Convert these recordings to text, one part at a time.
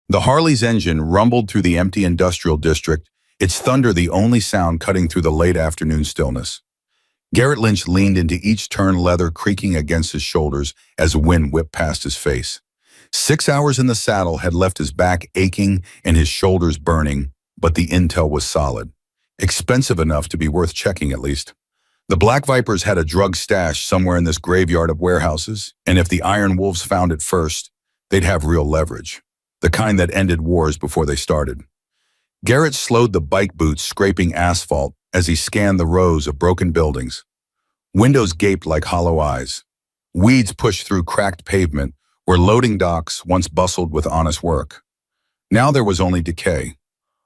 The Harley's engine rumbled through the empty industrial district, its thunder the only sound cutting through the late afternoon stillness. Garrett Lynch leaned into each turn, leather creaking against his shoulders as wind whipped past his face. 6 hours in the saddle had left his back aching and his shoulders burning, but the intel was solid. Expensive enough to be worth checking at least. The Black Vipers had a drug stash somewhere in this graveyard of warehouses, and if the Iron Wolves found it first, they'd have real leverage. The kind that ended wars before they started. Garrett slowed the bike boots scraping asphalt as he scanned the rows of broken buildings. Windows gaped like hollow eyes. Weeds pushed through cracked pavement where loading docks once bustled with honest work. Now there was only decay.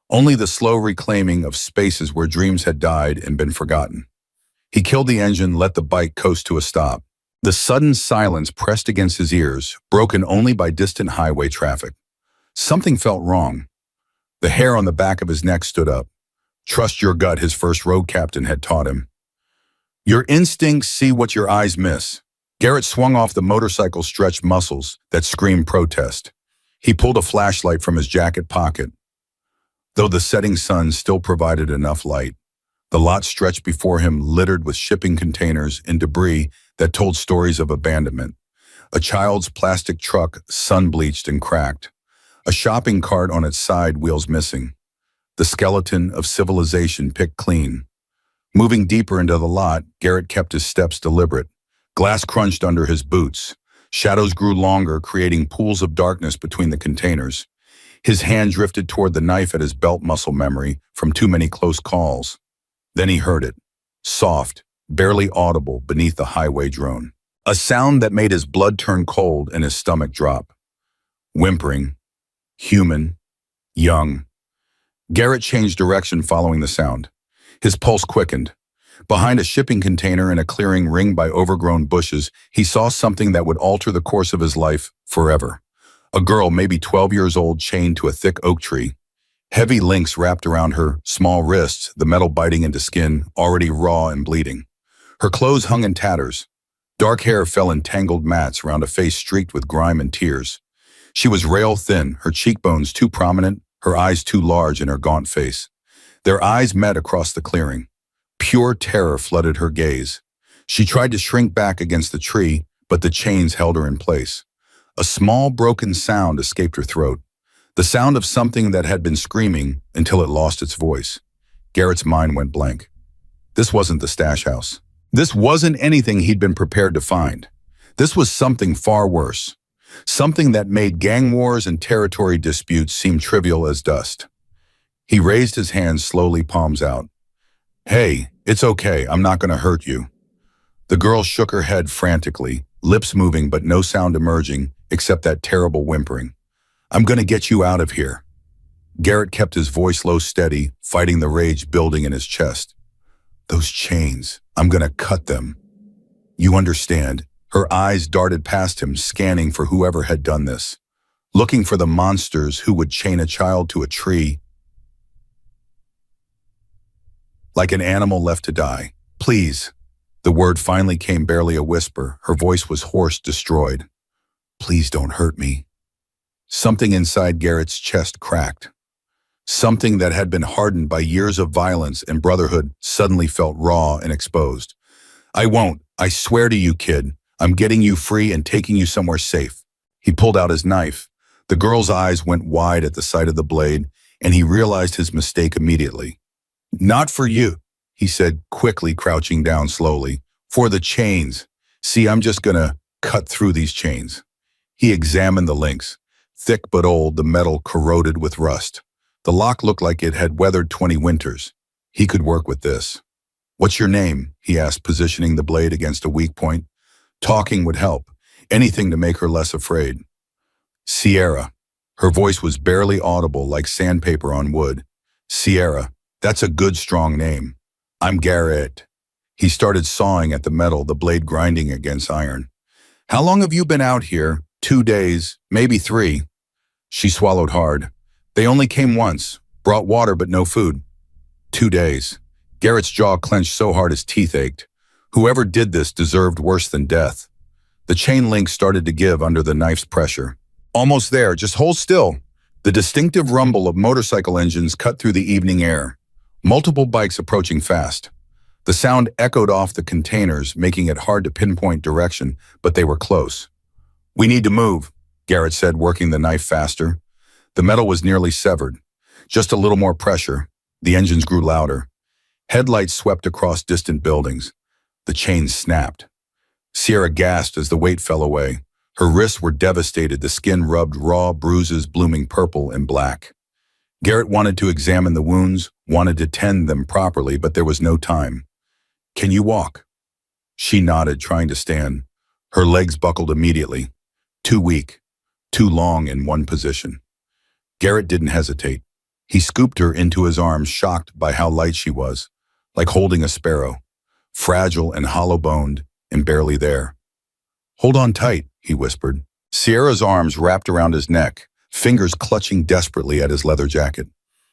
Only the slow reclaiming of spaces where dreams had died and been forgotten. He killed the engine, let the bike coast to a stop. The sudden silence pressed against his ears, broken only by distant highway traffic. Something felt wrong. The hair on the back of his neck stood up. Trust your gut, his first road captain had taught him. Your instincts see what your eyes miss. Garrett swung off the motorcycle's stretched muscles that screamed protest. He pulled a flashlight from his jacket pocket. Though the setting sun still provided enough light, the lot stretched before him littered with shipping containers and debris that told stories of abandonment. A child's plastic truck, sun-bleached and cracked. A shopping cart on its side wheels missing. The skeleton of civilization picked clean. Moving deeper into the lot, Garrett kept his steps deliberate. Glass crunched under his boots. Shadows grew longer, creating pools of darkness between the containers. His hand drifted toward the knife at his belt muscle memory from too many close calls. Then he heard it. Soft, barely audible beneath the highway drone. A sound that made his blood turn cold and his stomach drop. Whimpering. Human. Young. Garrett changed direction following the sound. His pulse quickened. Behind a shipping container in a clearing ringed by overgrown bushes, he saw something that would alter the course of his life forever. A girl, maybe 12 years old, chained to a thick oak tree. Heavy links wrapped around her small wrists, the metal biting into skin, already raw and bleeding. Her clothes hung in tatters. Dark hair fell in tangled mats around a face streaked with grime and tears. She was rail-thin, her cheekbones too prominent, her eyes too large in her gaunt face. Their eyes met across the clearing. Pure terror flooded her gaze. She tried to shrink back against the tree, but the chains held her in place. A small broken sound escaped her throat. The sound of something that had been screaming until it lost its voice. Garrett's mind went blank. This wasn't the stash house. This wasn't anything he'd been prepared to find. This was something far worse. Something that made gang wars and territory disputes seem trivial as dust. He raised his hands slowly, palms out. Hey, it's okay, I'm not gonna hurt you. The girl shook her head frantically, lips moving but no sound emerging except that terrible whimpering. I'm gonna get you out of here. Garrett kept his voice low, steady, fighting the rage building in his chest. Those chains, I'm gonna cut them. You understand. Her eyes darted past him, scanning for whoever had done this. Looking for the monsters who would chain a child to a tree. Like an animal left to die. Please. The word finally came, barely a whisper. Her voice was hoarse, destroyed. Please don't hurt me. Something inside Garrett's chest cracked. Something that had been hardened by years of violence and brotherhood suddenly felt raw and exposed. I won't. I swear to you, kid. I'm getting you free and taking you somewhere safe. He pulled out his knife. The girl's eyes went wide at the sight of the blade, and he realized his mistake immediately. Not for you, he said, quickly crouching down slowly. For the chains. See, I'm just gonna cut through these chains. He examined the links. Thick but old, the metal corroded with rust. The lock looked like it had weathered 20 winters. He could work with this. What's your name? He asked, positioning the blade against a weak point. Talking would help. Anything to make her less afraid. Sierra. Her voice was barely audible, like sandpaper on wood. Sierra. That's a good, strong name. I'm Garrett. He started sawing at the metal, the blade grinding against iron. How long have you been out here? 2 days, maybe 3. She swallowed hard. They only came once. Brought water but no food. 2 days. Garrett's jaw clenched so hard his teeth ached. Whoever did this deserved worse than death. The chain link started to give under the knife's pressure. Almost there, just hold still. The distinctive rumble of motorcycle engines cut through the evening air, multiple bikes approaching fast. The sound echoed off the containers, making it hard to pinpoint direction, but they were close. "We need to move," Garrett said, working the knife faster. The metal was nearly severed. Just a little more pressure. The engines grew louder. Headlights swept across distant buildings. The chains snapped. Sierra gasped as the weight fell away. Her wrists were devastated, the skin rubbed raw bruises blooming purple and black. Garrett wanted to examine the wounds, wanted to tend them properly, but there was no time. "Can you walk?" She nodded, trying to stand. Her legs buckled immediately. Too weak, too long in one position. Garrett didn't hesitate. He scooped her into his arms, shocked by how light she was, like holding a sparrow, fragile and hollow-boned and barely there. "Hold on tight," he whispered. Sierra's arms wrapped around his neck, fingers clutching desperately at his leather jacket.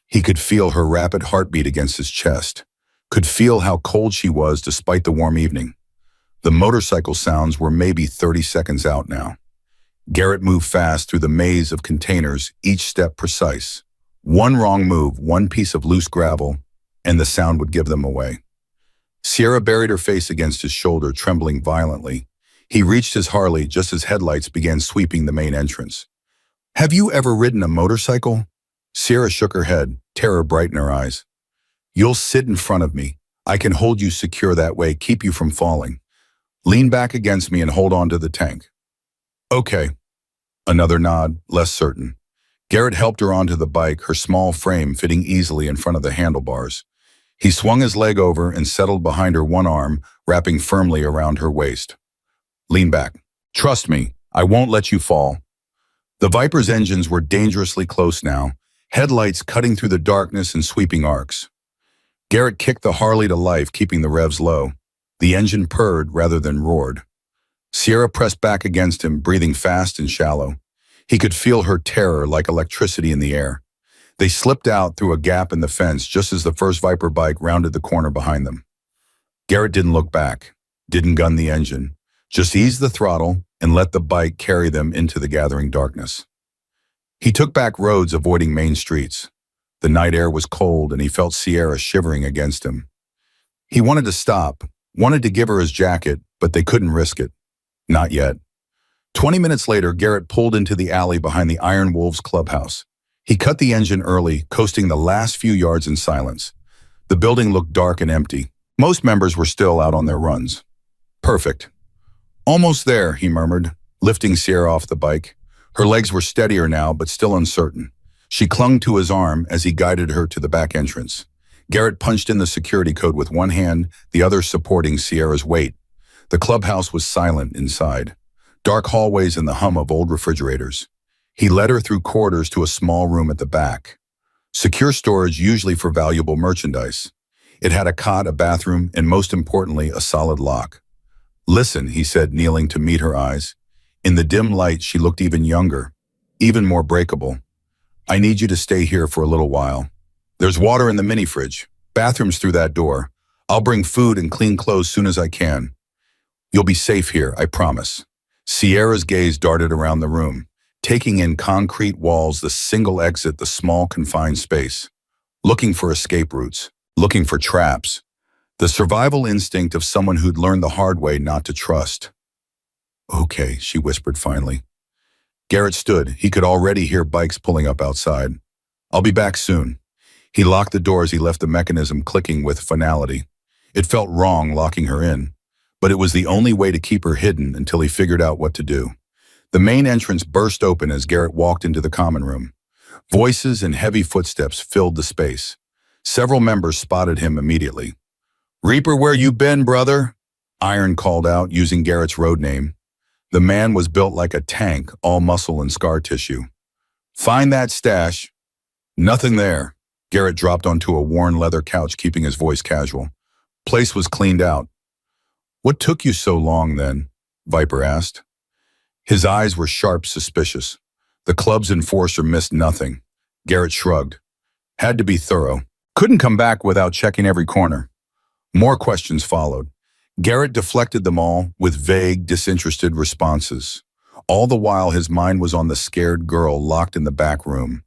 He could feel her rapid heartbeat against his chest, could feel how cold she was despite the warm evening. The motorcycle sounds were maybe 30 seconds out now. Garrett moved fast through the maze of containers, each step precise. One wrong move, one piece of loose gravel, and the sound would give them away. Sierra buried her face against his shoulder, trembling violently. He reached his Harley just as headlights began sweeping the main entrance. "Have you ever ridden a motorcycle?" Sierra shook her head, terror bright in her eyes. "You'll sit in front of me. I can hold you secure that way, keep you from falling. Lean back against me and hold on to the tank." "Okay." Another nod, less certain. Garrett helped her onto the bike, her small frame fitting easily in front of the handlebars. He swung his leg over and settled behind her, one arm wrapping firmly around her waist. "Lean back. Trust me, I won't let you fall." The Viper's engines were dangerously close now, headlights cutting through the darkness in sweeping arcs. Garrett kicked the Harley to life, keeping the revs low. The engine purred rather than roared. Sierra pressed back against him, breathing fast and shallow. He could feel her terror like electricity in the air. They slipped out through a gap in the fence just as the first Viper bike rounded the corner behind them. Garrett didn't look back, didn't gun the engine, just eased the throttle and let the bike carry them into the gathering darkness. He took back roads, avoiding main streets. The night air was cold and he felt Sierra shivering against him. He wanted to stop, wanted to give her his jacket, but they couldn't risk it. Not yet. 20 minutes later, Garrett pulled into the alley behind the Iron Wolves clubhouse. He cut the engine early, coasting the last few yards in silence. The building looked dark and empty. Most members were still out on their runs. "Perfect." "Almost there," he murmured, lifting Sierra off the bike. Her legs were steadier now, but still uncertain. She clung to his arm as he guided her to the back entrance. Garrett punched in the security code with one hand, the other supporting Sierra's weight. The clubhouse was silent inside. Dark hallways and the hum of old refrigerators. He led her through corridors to a small room at the back. Secure storage, usually for valuable merchandise. It had a cot, a bathroom, and most importantly, a solid lock. "Listen," he said, kneeling to meet her eyes. In the dim light, she looked even younger, even more breakable. "I need you to stay here for a little while. There's water in the mini fridge, bathrooms through that door. I'll bring food and clean clothes soon as I can. You'll be safe here, I promise." Sierra's gaze darted around the room, taking in concrete walls, the single exit, the small confined space. Looking for escape routes, looking for traps. The survival instinct of someone who'd learned the hard way not to trust. "Okay," she whispered finally. Garrett stood. He could already hear bikes pulling up outside. "I'll be back soon." He locked the door as he left the mechanism clicking with finality. It felt wrong locking her in, but it was the only way to keep her hidden until he figured out what to do. The main entrance burst open as Garrett walked into the common room. Voices and heavy footsteps filled the space. Several members spotted him immediately. "Reaper, where you been, brother?" Iron called out, using Garrett's road name. The man was built like a tank, all muscle and scar tissue. "Find that stash." "Nothing there." Garrett dropped onto a worn leather couch, keeping his voice casual. "Place was cleaned out." "What took you so long, then?" Viper asked. His eyes were sharp, suspicious. The club's enforcer missed nothing. Garrett shrugged. "Had to be thorough. Couldn't come back without checking every corner." More questions followed. Garrett deflected them all with vague, disinterested responses. All the while his mind was on the scared girl locked in the back room.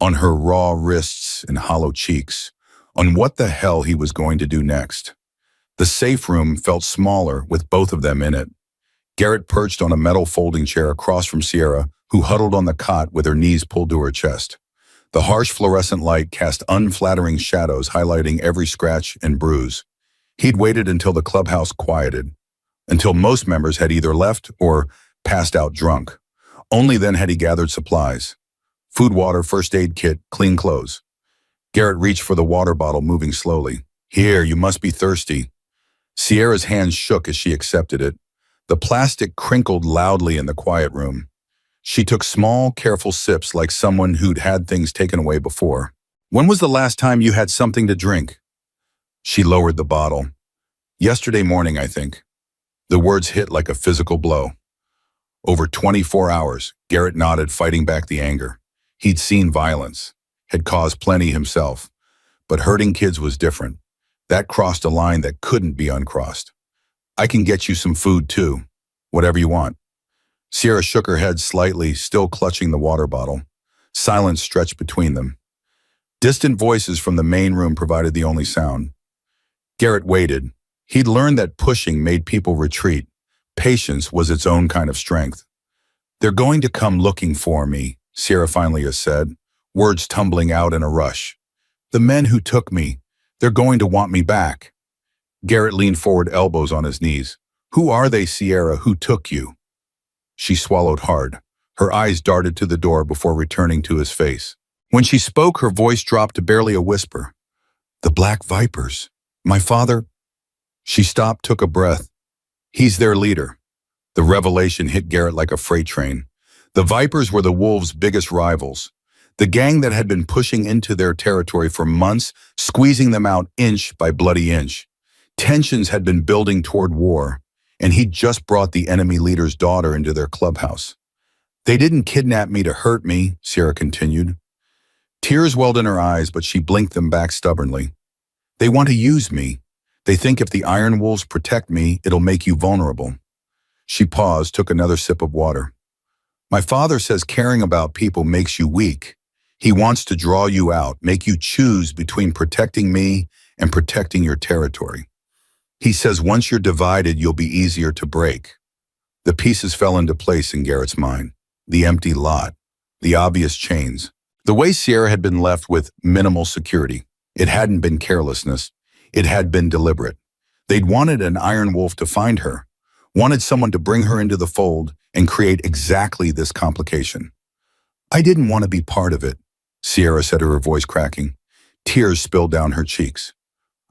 on her raw wrists and hollow cheeks, on what the hell he was going to do next. The safe room felt smaller with both of them in it. Garrett perched on a metal folding chair across from Sierra, who huddled on the cot with her knees pulled to her chest. The harsh fluorescent light cast unflattering shadows highlighting every scratch and bruise. He'd waited until the clubhouse quieted, until most members had either left or passed out drunk. Only then had he gathered supplies. Food, water, first aid kit, clean clothes. Garrett reached for the water bottle, moving slowly. Here, you must be thirsty. Sierra's hands shook as she accepted it. The plastic crinkled loudly in the quiet room. She took small, careful sips like someone who'd had things taken away before. When was the last time you had something to drink? She lowered the bottle. Yesterday morning, I think. The words hit like a physical blow. Over 24 hours, Garrett nodded, fighting back the anger. He'd seen violence, had caused plenty himself, but hurting kids was different. That crossed a line that couldn't be uncrossed. I can get you some food too, whatever you want. Sierra shook her head slightly, still clutching the water bottle. Silence stretched between them. Distant voices from the main room provided the only sound. Garrett waited. He'd learned that pushing made people retreat. Patience was its own kind of strength. They're going to come looking for me, Sierra finally said, words tumbling out in a rush. The men who took me, they're going to want me back. Garrett leaned forward, elbows on his knees. Who are they, Sierra, who took you? She swallowed hard. Her eyes darted to the door before returning to his face. When she spoke, her voice dropped to barely a whisper. The Black Vipers. My father... She stopped, took a breath. He's their leader. The revelation hit Garrett like a freight train. The Vipers were the Wolves' biggest rivals. The gang that had been pushing into their territory for months, squeezing them out inch by bloody inch. Tensions had been building toward war, and he'd just brought the enemy leader's daughter into their clubhouse. They didn't kidnap me to hurt me, Sierra continued. Tears welled in her eyes, but she blinked them back stubbornly. They want to use me. They think if the Iron Wolves protect me, it'll make you vulnerable. She paused, took another sip of water. My father says caring about people makes you weak. He wants to draw you out, make you choose between protecting me and protecting your territory. He says once you're divided, you'll be easier to break. The pieces fell into place in Garrett's mind. The empty lot, the obvious chains. The way Sierra had been left with minimal security. It hadn't been carelessness. It had been deliberate. They'd wanted an Iron Wolf to find her, wanted someone to bring her into the fold and create exactly this complication. I didn't want to be part of it, Sierra said, her voice cracking. Tears spilled down her cheeks.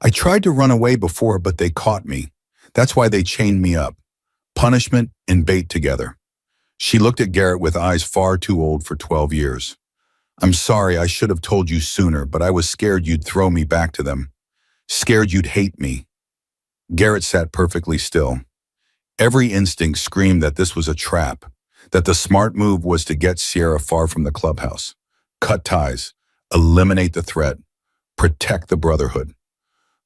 I tried to run away before, but they caught me. That's why they chained me up. Punishment and bait together. She looked at Garrett with eyes far too old for 12 years. I'm sorry, I should have told you sooner, but I was scared you'd throw me back to them. Scared you'd hate me. Garrett sat perfectly still. Every instinct screamed that this was a trap, that the smart move was to get Sierra far from the clubhouse. Cut ties, eliminate the threat, protect the brotherhood.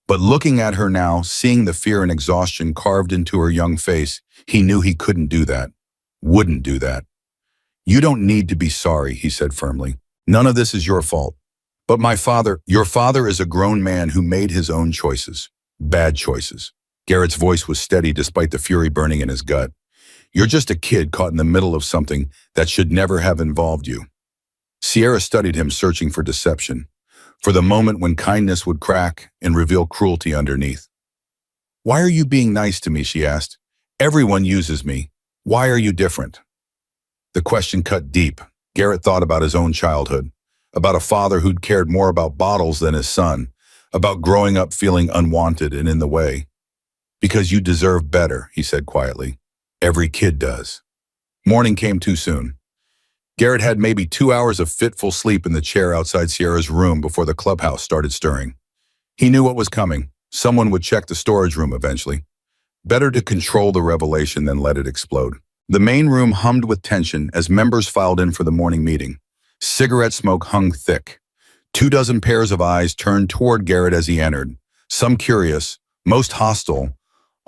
But looking at her now, seeing the fear and exhaustion carved into her young face, he knew he couldn't do that, wouldn't do that. You don't need to be sorry, he said firmly. None of this is your fault. But your father is a grown man who made his own choices. Bad choices. Garrett's voice was steady despite the fury burning in his gut. You're just a kid caught in the middle of something that should never have involved you. Sierra studied him, searching for deception, for the moment when kindness would crack and reveal cruelty underneath. Why are you being nice to me, she asked. Everyone uses me. Why are you different? The question cut deep. Garrett thought about his own childhood, about a father who'd cared more about bottles than his son, about growing up feeling unwanted and in the way. Because you deserve better, he said quietly. Every kid does. Morning came too soon. Garrett had maybe 2 hours of fitful sleep in the chair outside Sierra's room before the clubhouse started stirring. He knew what was coming. Someone would check the storage room eventually. Better to control the revelation than let it explode. The main room hummed with tension as members filed in for the morning meeting. Cigarette smoke hung thick. 24 pairs of eyes turned toward Garrett as he entered. Some curious, most hostile.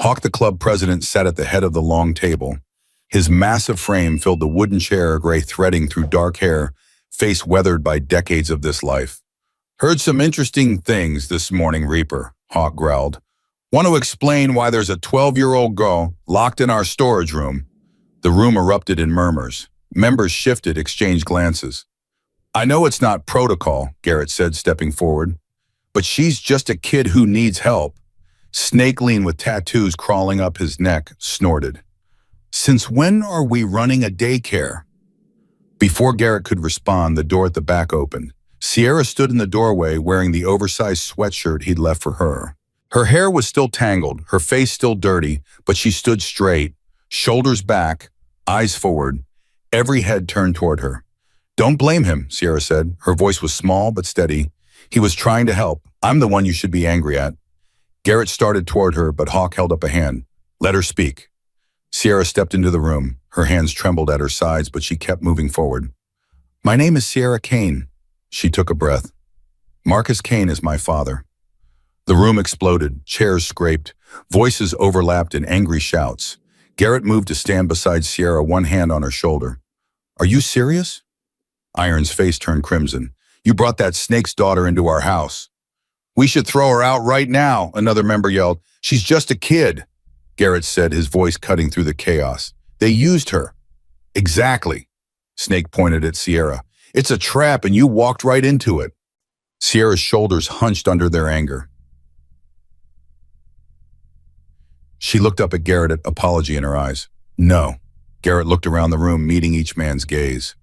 Hawk, the club president, sat at the head of the long table. His massive frame filled the wooden chair, gray threading through dark hair, face weathered by decades of this life. Heard some interesting things this morning, Reaper, Hawk growled. Want to explain why there's a 12-year-old girl locked in our storage room? The room erupted in murmurs. Members shifted, exchanged glances. I know it's not protocol, Garrett said, stepping forward, but she's just a kid who needs help. Snakeling with tattoos crawling up his neck snorted. Since when are we running a daycare? Before Garrett could respond, the door at the back opened. Sierra stood in the doorway wearing the oversized sweatshirt he'd left for her. Her hair was still tangled, her face still dirty, but she stood straight, shoulders back, eyes forward, every head turned toward her. Don't blame him, Sierra said. Her voice was small but steady. He was trying to help. I'm the one you should be angry at. Garrett started toward her, but Hawk held up a hand. Let her speak. Sierra stepped into the room. Her hands trembled at her sides, but she kept moving forward. My name is Sierra Kane. She took a breath. Marcus Kane is my father. The room exploded, chairs scraped, voices overlapped in angry shouts. Garrett moved to stand beside Sierra, one hand on her shoulder. Are you serious? Iron's face turned crimson. You brought that snake's daughter into our house. We should throw her out right now, another member yelled. She's just a kid, Garrett said, his voice cutting through the chaos. They used her. Exactly. Snake pointed at Sierra. It's a trap and you walked right into it. Sierra's shoulders hunched under their anger. She looked up at Garrett, apology in her eyes. No. Garrett looked around the room, meeting each man's gaze.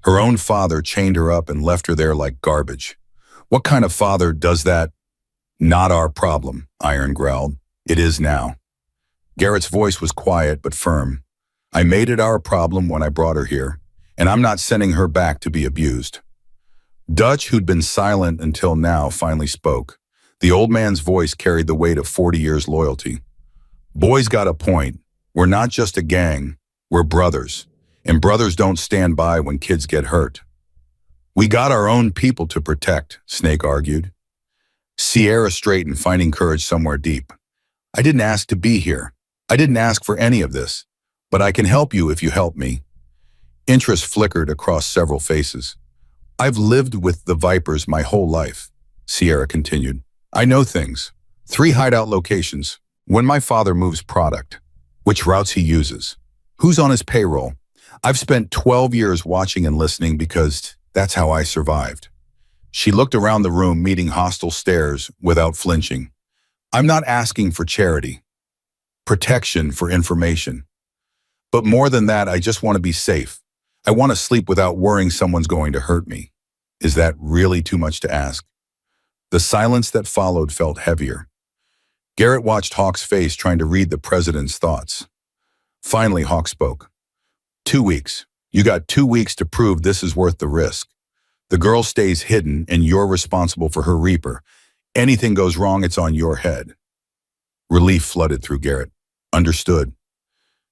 Her own father chained her up and left her there like garbage. What kind of father does that? Not our problem, Iron growled. It is now. Garrett's voice was quiet but firm. I made it our problem when I brought her here, and I'm not sending her back to be abused. Dutch, who'd been silent until now, finally spoke. The old man's voice carried the weight of 40 years' loyalty. Boy's got a point. We're not just a gang, we're brothers. And brothers don't stand by when kids get hurt. We got our own people to protect, Snake argued. Sierra straightened, finding courage somewhere deep. I didn't ask to be here. I didn't ask for any of this. But I can help you if you help me. Interest flickered across several faces. I've lived with the Vipers my whole life, Sierra continued. I know things. 3 hideout locations. When my father moves product, which routes he uses, who's on his payroll. I've spent 12 years watching and listening because that's how I survived. She looked around the room, meeting hostile stares without flinching. I'm not asking for charity, protection for information. But more than that, I just want to be safe. I want to sleep without worrying someone's going to hurt me. Is that really too much to ask? The silence that followed felt heavier. Garrett watched Hawk's face, trying to read the president's thoughts. Finally, Hawk spoke. 2 weeks. You got 2 weeks to prove this is worth the risk. The girl stays hidden, and you're responsible for her Reaper. Anything goes wrong, it's on your head. Relief flooded through Garrett. Understood.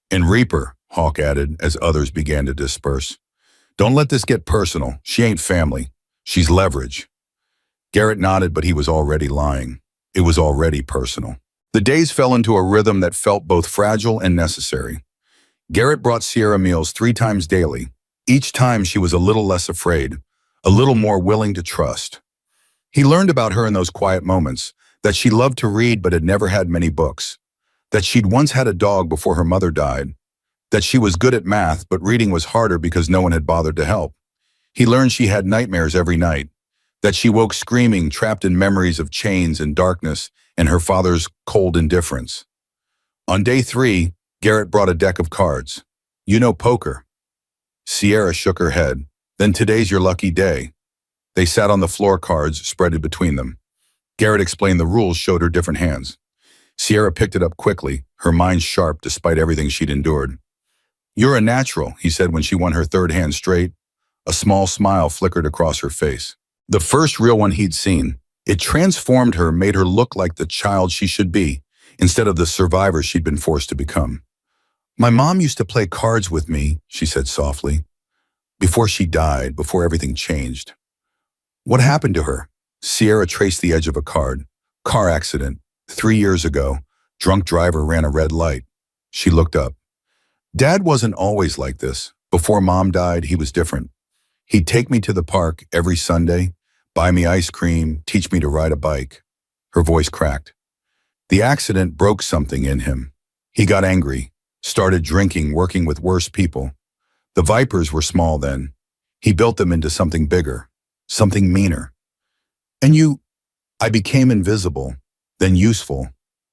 And Reaper, Hawk added as others began to disperse. Don't let this get personal. She ain't family. She's leverage. Garrett nodded, but he was already lying. It was already personal. The days fell into a rhythm that felt both fragile and necessary. Garrett brought Sierra meals 3 times daily. Each time she was a little less afraid, a little more willing to trust. He learned about her in those quiet moments, that she loved to read but had never had many books, that she'd once had a dog before her mother died, that she was good at math but reading was harder because no one had bothered to help. He learned she had nightmares every night, that she woke screaming, trapped in memories of chains and darkness and her father's cold indifference. On day 3, Garrett brought a deck of cards. You know poker. Sierra shook her head. Then today's your lucky day. They sat on the floor, cards spread between them. Garrett explained the rules, showed her different hands. Sierra picked it up quickly, her mind sharp despite everything she'd endured. You're a natural, he said when she won her 3rd hand straight. A small smile flickered across her face. The first real one he'd seen. It transformed her, made her look like the child she should be, instead of the survivor she'd been forced to become. My mom used to play cards with me, she said softly. Before she died, before everything changed. What happened to her? Sierra traced the edge of a card. Car accident. 3 years ago. Drunk driver ran a red light. She looked up. Dad wasn't always like this. Before Mom died, he was different. He'd take me to the park every Sunday, buy me ice cream, teach me to ride a bike. Her voice cracked. The accident broke something in him. He got angry, started drinking, working with worse people. The Vipers were small then. He built them into something bigger, something meaner. And I became invisible, then useful,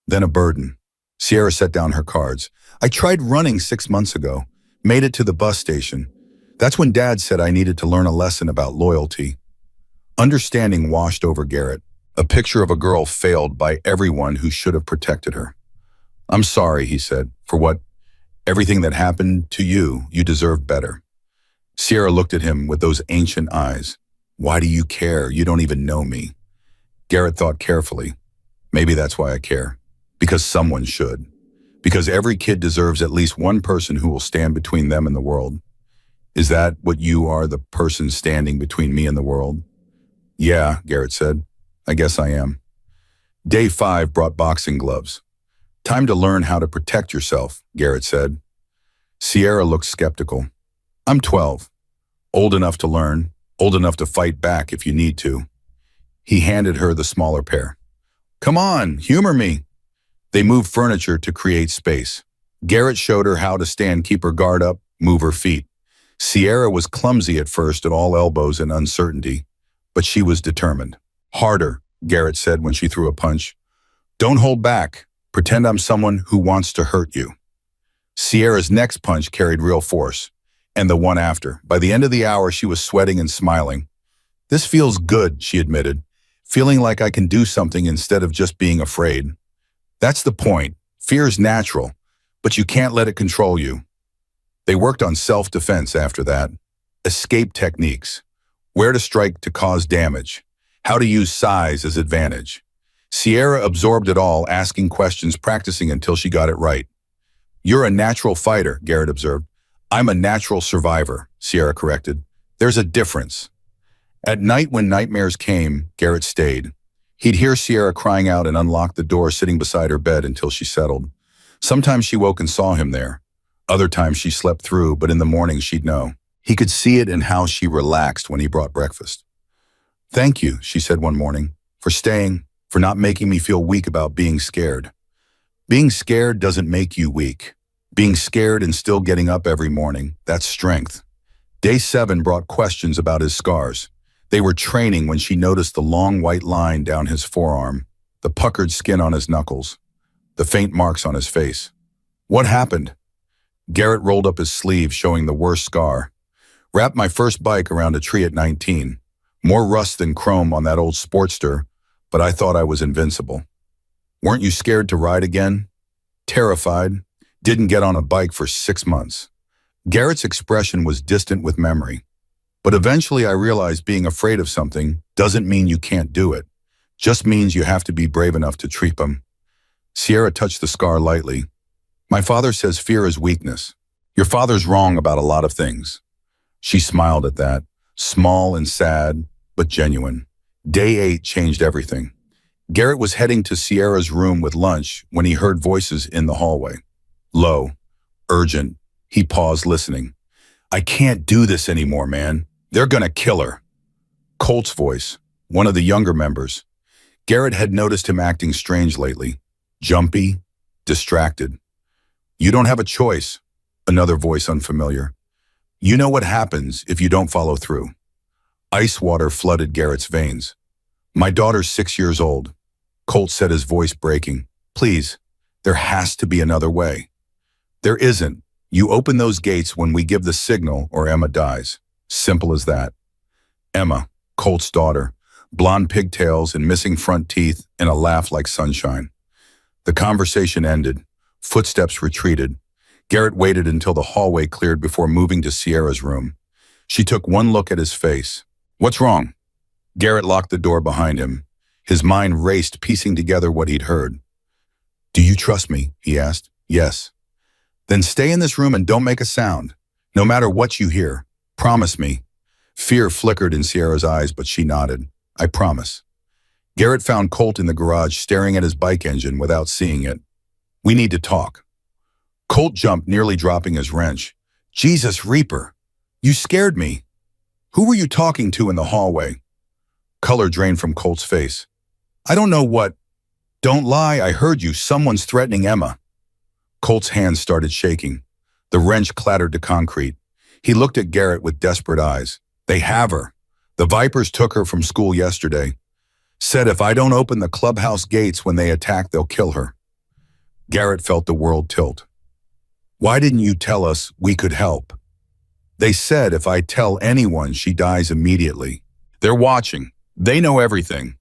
then a burden. Sierra set down her cards. I tried running 6 months ago, made it to the bus station. That's when Dad said I needed to learn a lesson about loyalty. Understanding washed over Garrett, a picture of a girl failed by everyone who should have protected her. I'm sorry, he said, for everything that happened to you, you deserve better. Sierra looked at him with those ancient eyes. Why do you care? You don't even know me. Garrett thought carefully. Maybe that's why I care. Because someone should. Because every kid deserves at least one person who will stand between them and the world. Is that what you are, the person standing between me and the world? Yeah, Garrett said. I guess I am. Day 5 brought boxing gloves. Time to learn how to protect yourself, Garrett said. Sierra looked skeptical. I'm 12. Old enough to learn, old enough to fight back if you need to. He handed her the smaller pair. Come on, humor me. They moved furniture to create space. Garrett showed her how to stand, keep her guard up, move her feet. Sierra was clumsy at first, at all elbows and uncertainty, but she was determined. Harder, Garrett said when she threw a punch. Don't hold back. Pretend I'm someone who wants to hurt you. Sierra's next punch carried real force, and the one after. By the end of the hour, she was sweating and smiling. This feels good, she admitted, feeling like I can do something instead of just being afraid. That's the point. Fear's natural, but you can't let it control you. They worked on self-defense after that. Escape techniques. Where to strike to cause damage. How to use size as advantage. Sierra absorbed it all, asking questions, practicing until she got it right. You're a natural fighter, Garrett observed. I'm a natural survivor, Sierra corrected. There's a difference. At night when nightmares came, Garrett stayed. He'd hear Sierra crying out and unlock the door, sitting beside her bed until she settled. Sometimes she woke and saw him there. Other times she slept through, but in the morning she'd know. He could see it in how she relaxed when he brought breakfast. Thank you, she said one morning, for staying, for not making me feel weak about being scared. Being scared doesn't make you weak. Being scared and still getting up every morning, that's strength. Day 7 brought questions about his scars. They were training when she noticed the long white line down his forearm, the puckered skin on his knuckles, the faint marks on his face. What happened? Garrett rolled up his sleeve, showing the worst scar. Wrapped my first bike around a tree at 19. More rust than chrome on that old Sportster, but I thought I was invincible. Weren't you scared to ride again? Terrified. Didn't get on a bike for 6 months. Garrett's expression was distant with memory. But eventually I realized being afraid of something doesn't mean you can't do it. Just means you have to be brave enough to treat them. Sierra touched the scar lightly. My father says fear is weakness. Your father's wrong about a lot of things. She smiled at that, small and sad, but genuine. Day 8 changed everything. Garrett was heading to Sierra's room with lunch when he heard voices in the hallway. Low, urgent. He paused, listening. I can't do this anymore, man. They're gonna kill her. Colt's voice, one of the younger members. Garrett had noticed him acting strange lately. Jumpy, distracted. You don't have a choice. Another voice unfamiliar. You know what happens if you don't follow through. Ice water flooded Garrett's veins. My daughter's 6 years old. Colt said, his voice breaking. Please, there has to be another way. There isn't. You open those gates when we give the signal or Emma dies. Simple as that. Emma, Colt's daughter, blonde pigtails and missing front teeth and a laugh like sunshine. The conversation ended. Footsteps retreated. Garrett waited until the hallway cleared before moving to Sierra's room. She took one look at his face. What's wrong? Garrett locked the door behind him. His mind raced, piecing together what he'd heard. Do you trust me? He asked. Yes. Then stay in this room and don't make a sound, no matter what you hear. Promise me. Fear flickered in Sierra's eyes, but she nodded. I promise. Garrett found Colt in the garage, staring at his bike engine without seeing it. We need to talk. Colt jumped, nearly dropping his wrench. Jesus Reaper, you scared me. Who were you talking to in the hallway? Color drained from Colt's face. I don't know what. Don't lie, I heard you. Someone's threatening Emma. Colt's hands started shaking. The wrench clattered to concrete. He looked at Garrett with desperate eyes. They have her. The Vipers took her from school yesterday. Said if I don't open the clubhouse gates when they attack, they'll kill her. Garrett felt the world tilt. Why didn't you tell us we could help? They said if I tell anyone, she dies immediately. They're watching. They know everything.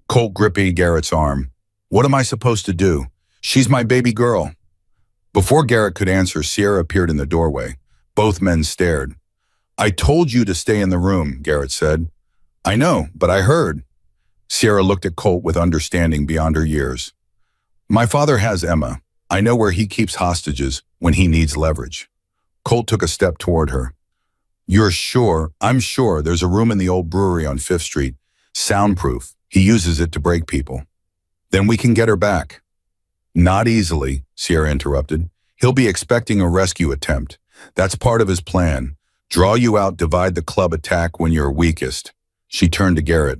Colt gripped Garrett's arm. What am I supposed to do? She's my baby girl. Before Garrett could answer, Sierra appeared in the doorway. Both men stared. I told you to stay in the room, Garrett said. I know, but I heard. Sierra looked at Colt with understanding beyond her years. My father has Emma. I know where he keeps hostages when he needs leverage. Colt took a step toward her. You're sure? I'm sure there's a room in the old brewery on 5th Street. Soundproof. He uses it to break people. Then we can get her back. Not easily, Sierra interrupted. He'll be expecting a rescue attempt. That's part of his plan. Draw you out, divide the club, attack when you're weakest. She turned to Garrett.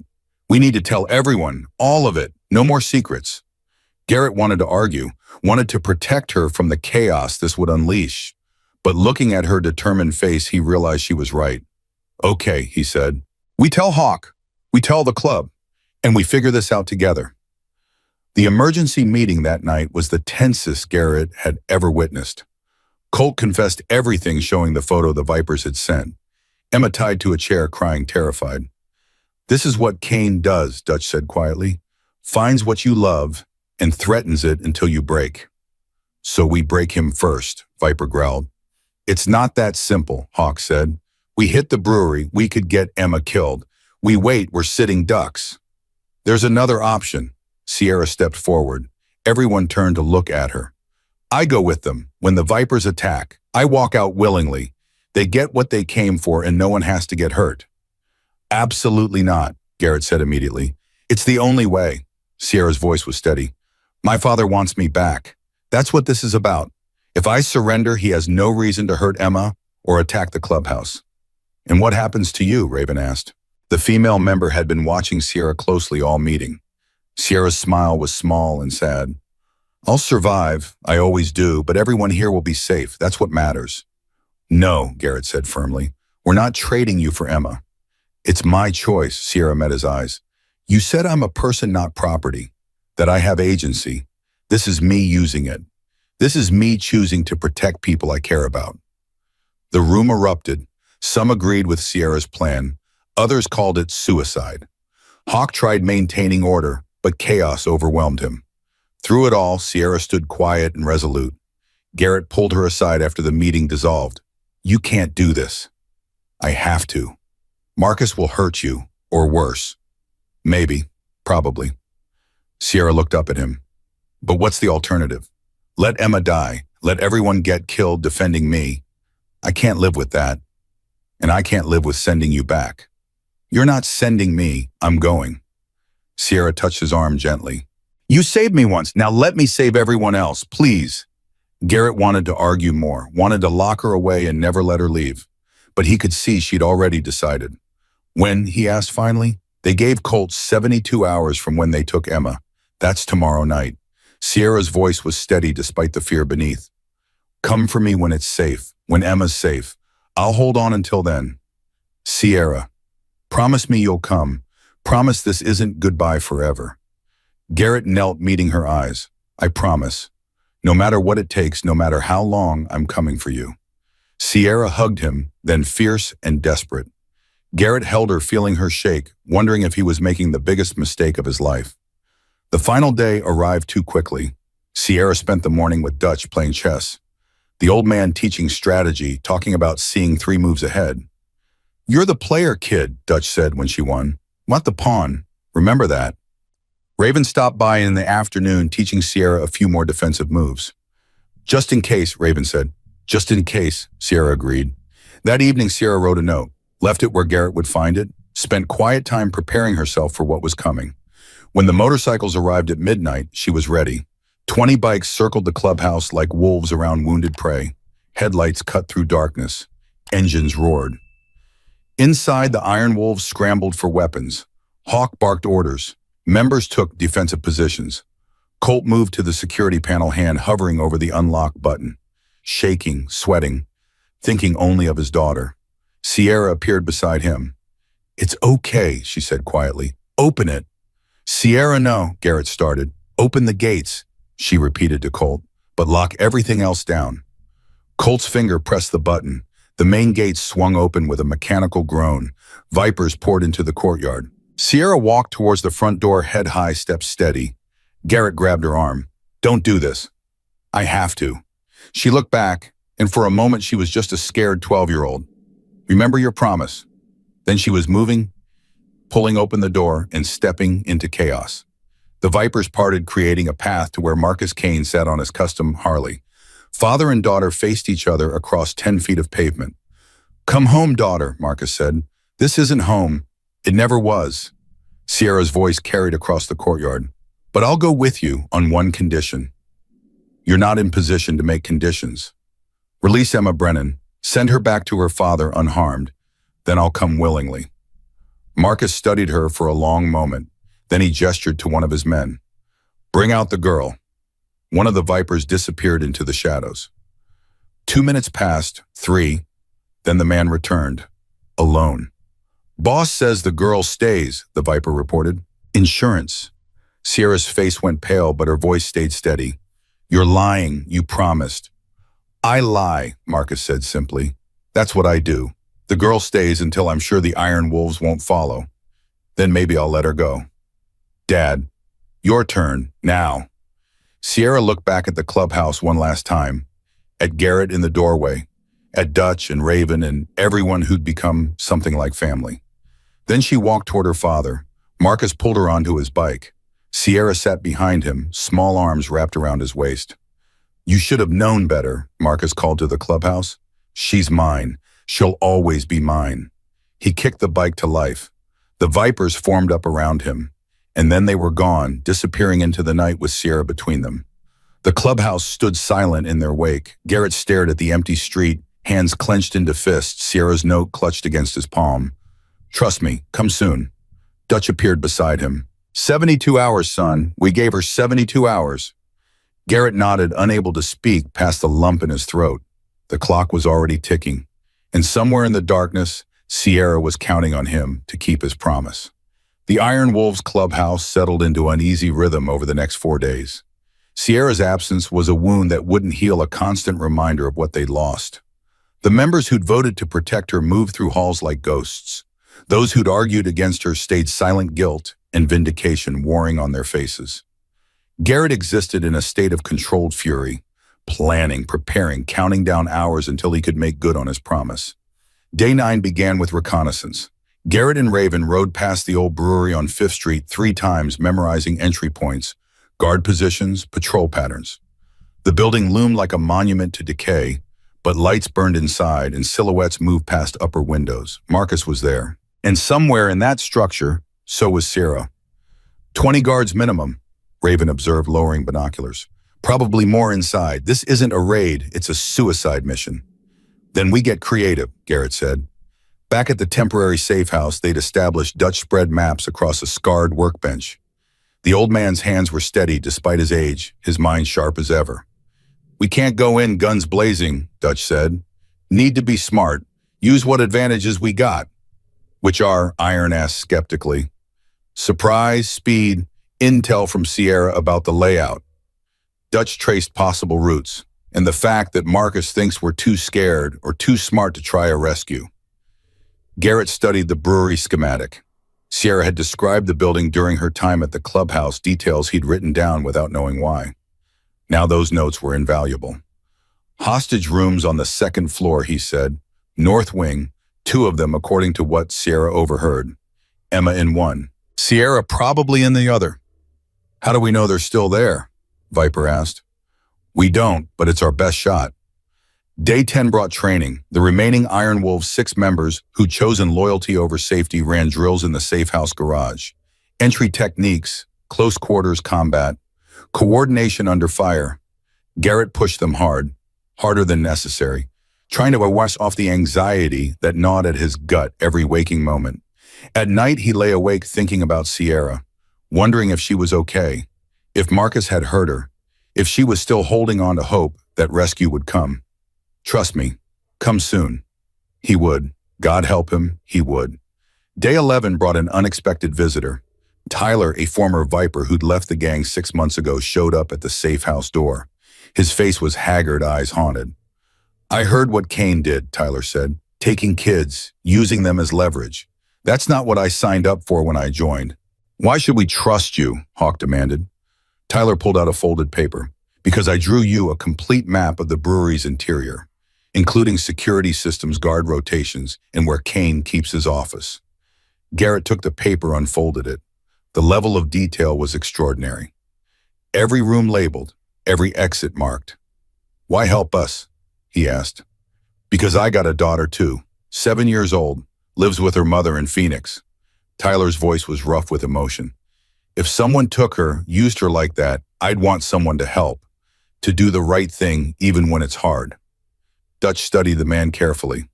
We need to tell everyone, all of it. No more secrets. Garrett wanted to argue, wanted to protect her from the chaos this would unleash. But looking at her determined face, he realized she was right. Okay, he said. We tell Hawk. We tell the club. And we figure this out together. The emergency meeting that night was the tensest Garrett had ever witnessed. Colt confessed everything, showing the photo the Vipers had sent. Emma tied to a chair, crying, terrified. This is what Cain does, Dutch said quietly. Finds what you love and threatens it until you break. So we break him first, Viper growled. It's not that simple, Hawk said. We hit the brewery, we could get Emma killed. We wait, we're sitting ducks. There's another option. Sierra stepped forward. Everyone turned to look at her. I go with them. When the Vipers attack, I walk out willingly. They get what they came for and no one has to get hurt. Absolutely not, Garrett said immediately. It's the only way. Sierra's voice was steady. My father wants me back. That's what this is about. If I surrender, he has no reason to hurt Emma or attack the clubhouse. And what happens to you? Raven asked. The female member had been watching Sierra closely all meeting. Sierra's smile was small and sad. I'll survive, I always do, but everyone here will be safe. That's what matters. No, Garrett said firmly. We're not trading you for Emma. It's my choice, Sierra met his eyes. You said I'm a person, not property, that I have agency. This is me using it. This is me choosing to protect people I care about. The room erupted. Some agreed with Sierra's plan. Others called it suicide. Hawk tried maintaining order, but chaos overwhelmed him. Through it all, Sierra stood quiet and resolute. Garrett pulled her aside after the meeting dissolved. You can't do this. I have to. Marcus will hurt you, or worse. Maybe, probably. Sierra looked up at him. But what's the alternative? Let Emma die. Let everyone get killed defending me. I can't live with that. And I can't live with sending you back. You're not sending me, I'm going. Sierra touched his arm gently. You saved me once, now let me save everyone else, please. Garrett wanted to argue more, wanted to lock her away and never let her leave. But he could see she'd already decided. When, he asked finally, they gave Colt 72 hours from when they took Emma. That's tomorrow night. Sierra's voice was steady despite the fear beneath. Come for me when it's safe, when Emma's safe. I'll hold on until then. Sierra, promise me you'll come. Promise this isn't goodbye forever. Garrett knelt, meeting her eyes. I promise. No matter what it takes, no matter how long, I'm coming for you. Sierra hugged him, then fierce and desperate. Garrett held her, feeling her shake, wondering if he was making the biggest mistake of his life. The final day arrived too quickly. Sierra spent the morning with Dutch playing chess. The old man teaching strategy, talking about seeing 3 moves ahead. You're the player, kid, Dutch said when she won. Not the pawn. Remember that. Raven stopped by in the afternoon, teaching Sierra a few more defensive moves. Just in case, Raven said. Just in case, Sierra agreed. That evening, Sierra wrote a note, left it where Garrett would find it, spent quiet time preparing herself for what was coming. When the motorcycles arrived at midnight, she was ready. 20 bikes circled the clubhouse like wolves around wounded prey. Headlights cut through darkness. Engines roared. Inside, the Iron Wolves scrambled for weapons. Hawk barked orders. Members took defensive positions. Colt moved to the security panel, hand hovering over the unlock button. Shaking, sweating, thinking only of his daughter. Sierra appeared beside him. "It's okay," she said quietly. "Open it." "Sierra, no," Garrett started. "Open the gates," she repeated to Colt, "but lock everything else down." Colt's finger pressed the button. The main gates swung open with a mechanical groan. Vipers poured into the courtyard. Sierra walked towards the front door, head high, steps steady. Garrett grabbed her arm. "Don't do this." "I have to." She looked back, and for a moment she was just a scared 12-year-old. "Remember your promise." Then she was moving, pulling open the door, and stepping into chaos. The Vipers parted, creating a path to where Marcus Kane sat on his custom Harley. Father and daughter faced each other across 10 feet of pavement. "Come home, daughter," Marcus said. "This isn't home. It never was." Sierra's voice carried across the courtyard. "But I'll go with you on one condition." "You're not in position to make conditions. Release Emma Brennan. Send her back to her father unharmed. Then I'll come willingly." Marcus studied her for a long moment. Then he gestured to one of his men. "Bring out the girl." One of the Vipers disappeared into the shadows. 2 minutes passed, 3. Then the man returned, alone. "Boss says the girl stays," the Viper reported. "Insurance." Sierra's face went pale, but her voice stayed steady. "You're lying. You promised." "I lie," Marcus said simply. "That's what I do. The girl stays until I'm sure the Iron Wolves won't follow. Then maybe I'll let her go." "Dad, your turn, now." Sierra looked back at the clubhouse one last time, at Garrett in the doorway, at Dutch and Raven and everyone who'd become something like family. Then she walked toward her father. Marcus pulled her onto his bike. Sierra sat behind him, small arms wrapped around his waist. "You should have known better," Marcus called to the clubhouse. "She's mine. She'll always be mine." He kicked the bike to life. The Vipers formed up around him, and then they were gone, disappearing into the night with Sierra between them. The clubhouse stood silent in their wake. Garrett stared at the empty street, hands clenched into fists, Sierra's note clutched against his palm. "Trust me, come soon." Dutch appeared beside him. 72 hours, son. We gave her 72 hours. Garrett nodded, unable to speak past the lump in his throat. The clock was already ticking, and somewhere in the darkness, Sierra was counting on him to keep his promise. The Iron Wolves clubhouse settled into uneasy rhythm over the next 4 days. Sierra's absence was a wound that wouldn't heal, a constant reminder of what they'd lost. The members who'd voted to protect her moved through halls like ghosts. Those who'd argued against her stayed silent, guilt and vindication warring on their faces. Garrett existed in a state of controlled fury, planning, preparing, counting down hours until he could make good on his promise. Day 9 began with reconnaissance. Garrett and Raven rode past the old brewery on 5th Street 3 times, memorizing entry points, guard positions, patrol patterns. The building loomed like a monument to decay, but lights burned inside and silhouettes moved past upper windows. Marcus was there. And somewhere in that structure, so was Sierra. 20 guards minimum, Raven observed, lowering binoculars. "Probably more inside. This isn't a raid, it's a suicide mission." "Then we get creative," Garrett said. Back at the temporary safe house, they'd established Dutch spread maps across a scarred workbench. The old man's hands were steady despite his age, his mind sharp as ever. "We can't go in guns blazing," Dutch said. "Need to be smart. Use what advantages we got." "Which are?" Iron asked skeptically. "Surprise, speed, intel from Sierra about the layout." Dutch traced possible routes, and the fact that Marcus thinks we're too scared or too smart to try a rescue. Garrett studied the brewery schematic. Sierra had described the building during her time at the clubhouse, details he'd written down without knowing why. Now those notes were invaluable. "Hostage rooms on the 2nd floor," he said. "North wing, 2 of them according to what Sierra overheard. Emma in one. Sierra probably in the other." "How do we know they're still there?" Viper asked. "We don't, but it's our best shot." Day 10 brought training. The remaining Iron Wolves 6 members, who'd chosen loyalty over safety, ran drills in the safe house garage. Entry techniques, close quarters combat, coordination under fire. Garrett pushed them hard, harder than necessary, trying to wash off the anxiety that gnawed at his gut every waking moment. At night, he lay awake thinking about Sierra, wondering if she was okay, if Marcus had hurt her, if she was still holding on to hope that rescue would come. Trust me, come soon. He would. God help him, he would. Day 11 brought an unexpected visitor. Tyler, a former Viper who'd left the gang 6 months ago, showed up at the safe house door. His face was haggard, eyes haunted. I heard what Kane did, Tyler said, taking kids, using them as leverage. That's not what I signed up for when I joined. Why should we trust you? Hawk demanded. Tyler pulled out a folded paper. Because I drew you a complete map of the brewery's interior, including security systems, guard rotations, and where Kane keeps his office. Garrett took the paper, unfolded it. The level of detail was extraordinary. Every room labeled, every exit marked. Why help us? He asked. Because I got a daughter too, 7 years old, lives with her mother in Phoenix. Tyler's voice was rough with emotion. If someone took her, used her like that, I'd want someone to help, to do the right thing even when it's hard. Dutch studied the man carefully.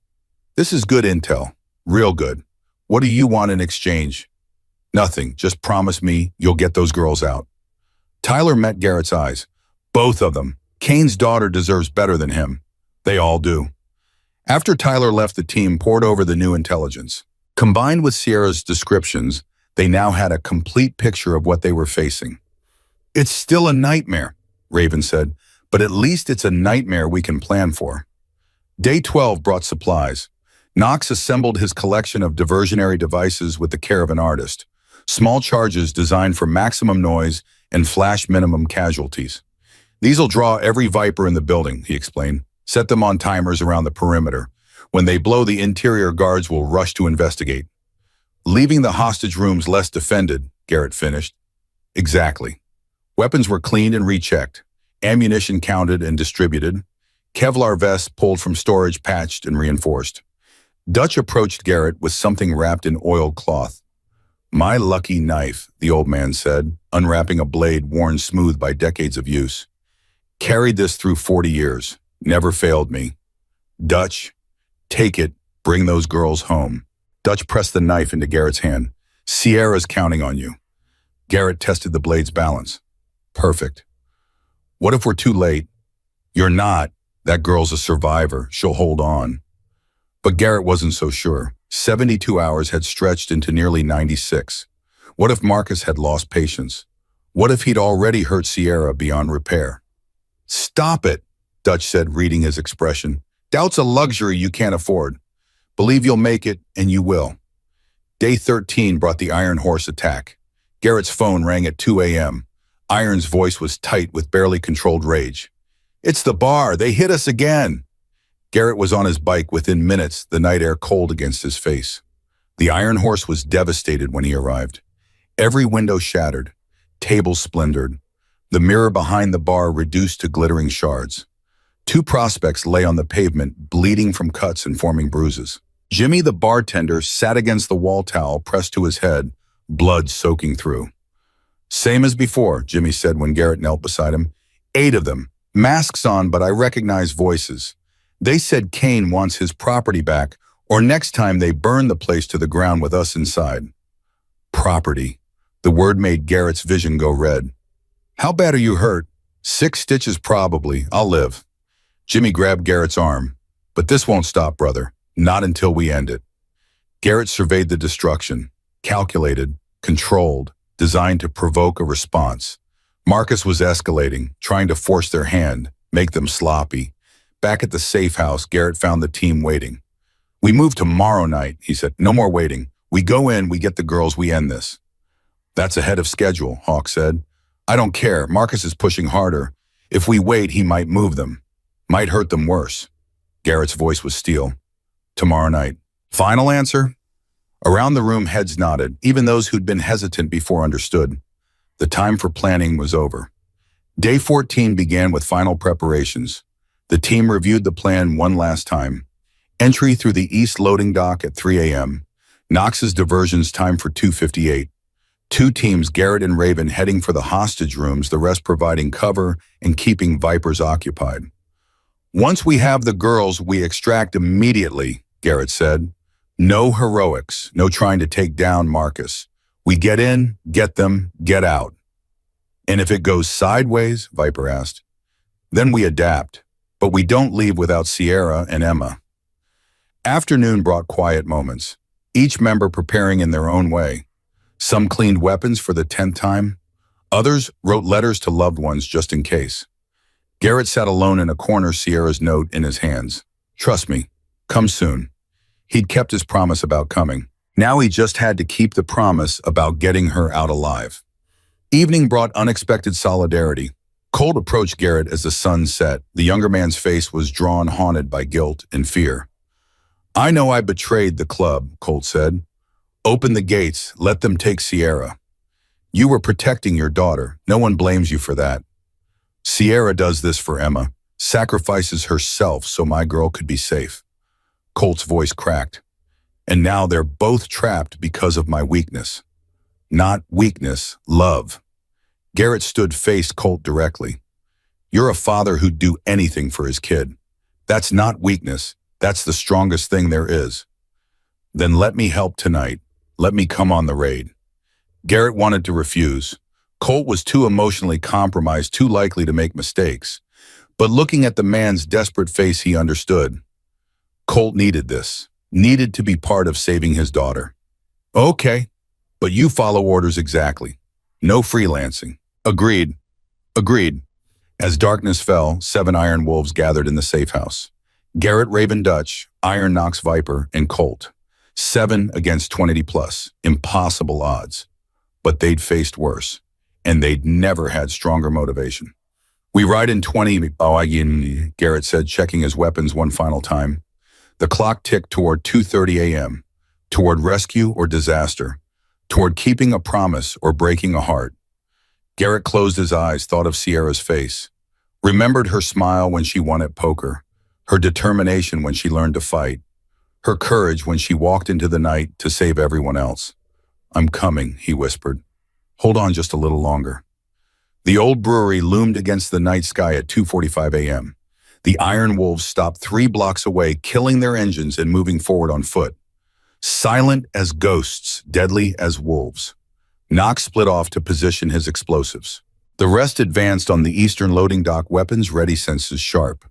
This is good intel, real good. What do you want in exchange? Nothing, just promise me you'll get those girls out. Tyler met Garrett's eyes. Both of them. Kane's daughter deserves better than him. They all do. After Tyler left, the team pored over the new intelligence. Combined with Sierra's descriptions, they now had a complete picture of what they were facing. It's still a nightmare, Raven said, but at least it's a nightmare we can plan for. Day 12 brought supplies. Knox assembled his collection of diversionary devices with the care of an artist. Small charges designed for maximum noise and flash minimum casualties. These'll draw every Viper in the building, he explained. Set them on timers around the perimeter. When they blow, the interior guards will rush to investigate. Leaving the hostage rooms less defended, Garrett finished. Exactly. Weapons were cleaned and rechecked. Ammunition counted and distributed. Kevlar vests pulled from storage, patched and reinforced. Dutch approached Garrett with something wrapped in oiled cloth. My lucky knife, the old man said, unwrapping a blade worn smooth by decades of use. Carried this through 40 years. Never failed me. Dutch, take it, bring those girls home. Dutch pressed the knife into Garrett's hand. Sierra's counting on you. Garrett tested the blade's balance. Perfect. What if we're too late? You're not. That girl's a survivor. She'll hold on. But Garrett wasn't so sure. 72 hours had stretched into nearly 96. What if Marcus had lost patience? What if he'd already hurt Sierra beyond repair? Stop it, Dutch said, reading his expression. Doubt's a luxury you can't afford. Believe you'll make it, and you will. Day 13 brought the Iron Horse attack. Garrett's phone rang at 2 a.m. Iron's voice was tight with barely controlled rage. It's the bar. They hit us again. Garrett was on his bike within minutes, the night air cold against his face. The Iron Horse was devastated when he arrived. Every window shattered, tables splintered, the mirror behind the bar reduced to glittering shards. 2 prospects lay on the pavement, bleeding from cuts and forming bruises. Jimmy, the bartender, sat against the wall towel pressed to his head, blood soaking through. Same as before, Jimmy said when Garrett knelt beside him. 8 of them, masks on, but I recognize voices. They said Kane wants his property back, or next time they burn the place to the ground with us inside. Property. The word made Garrett's vision go red. How bad are you hurt? 6 stitches probably. I'll live. Jimmy grabbed Garrett's arm. But this won't stop, brother. Not until we end it. Garrett surveyed the destruction. Calculated, controlled, designed to provoke a response. Marcus was escalating, trying to force their hand, make them sloppy. Back at the safe house, Garrett found the team waiting. We move tomorrow night, he said. No more waiting. We go in, we get the girls, we end this. That's ahead of schedule, Hawk said. I don't care. Marcus is pushing harder. If we wait, he might move them. Might hurt them worse. Garrett's voice was steel. Tomorrow night. Final answer? Around the room, heads nodded. Even those who'd been hesitant before understood. The time for planning was over. Day 14 began with final preparations. The team reviewed the plan one last time. Entry through the east loading dock at 3 a.m. Knox's diversions timed for 2:58. 2 teams, Garrett and Raven, heading for the hostage rooms, the rest providing cover and keeping Vipers occupied. Once we have the girls, we extract immediately, Garrett said. No heroics, no trying to take down Marcus. We get in, get them, get out. And if it goes sideways, Viper asked, then we adapt. But we don't leave without Sierra and Emma. Afternoon brought quiet moments, each member preparing in their own way. Some cleaned weapons for the 10th time. Others wrote letters to loved ones just in case. Garrett sat alone in a corner, Sierra's note in his hands. Trust me, come soon. He'd kept his promise about coming. Now he just had to keep the promise about getting her out alive. Evening brought unexpected solidarity. Colt approached Garrett as the sun set. The younger man's face was drawn, haunted by guilt and fear. I know I betrayed the club, Colt said. Open the gates, let them take Sierra. You were protecting your daughter. No one blames you for that. Sierra does this for Emma, sacrifices herself so my girl could be safe. Colt's voice cracked. And now they're both trapped because of my weakness. Not weakness, love. Garrett faced Colt directly. You're a father who'd do anything for his kid. That's not weakness. That's the strongest thing there is. Then let me help tonight. Let me come on the raid. Garrett wanted to refuse. Colt was too emotionally compromised, too likely to make mistakes. But looking at the man's desperate face, he understood. Colt needed this, needed to be part of saving his daughter. Okay, but you follow orders exactly. No freelancing. Agreed. Agreed. As darkness fell, 7 Iron Wolves gathered in the safe house. Garrett, Raven, Dutch, Iron Knox, Viper, and Colt. 7 against 20 plus. Impossible odds. But they'd faced worse, and they'd never had stronger motivation. We ride in 20, Garrett said, checking his weapons one final time. The clock ticked toward 2:30 a.m., toward rescue or disaster, toward keeping a promise or breaking a heart. Garrett closed his eyes, thought of Sierra's face, remembered her smile when she won at poker, her determination when she learned to fight, her courage when she walked into the night to save everyone else. I'm coming, he whispered. Hold on just a little longer. The old brewery loomed against the night sky at 2:45 a.m. The Iron Wolves stopped 3 blocks away, killing their engines and moving forward on foot. Silent as ghosts, deadly as wolves. Knox split off to position his explosives. The rest advanced on the eastern loading dock, weapons ready, senses sharp.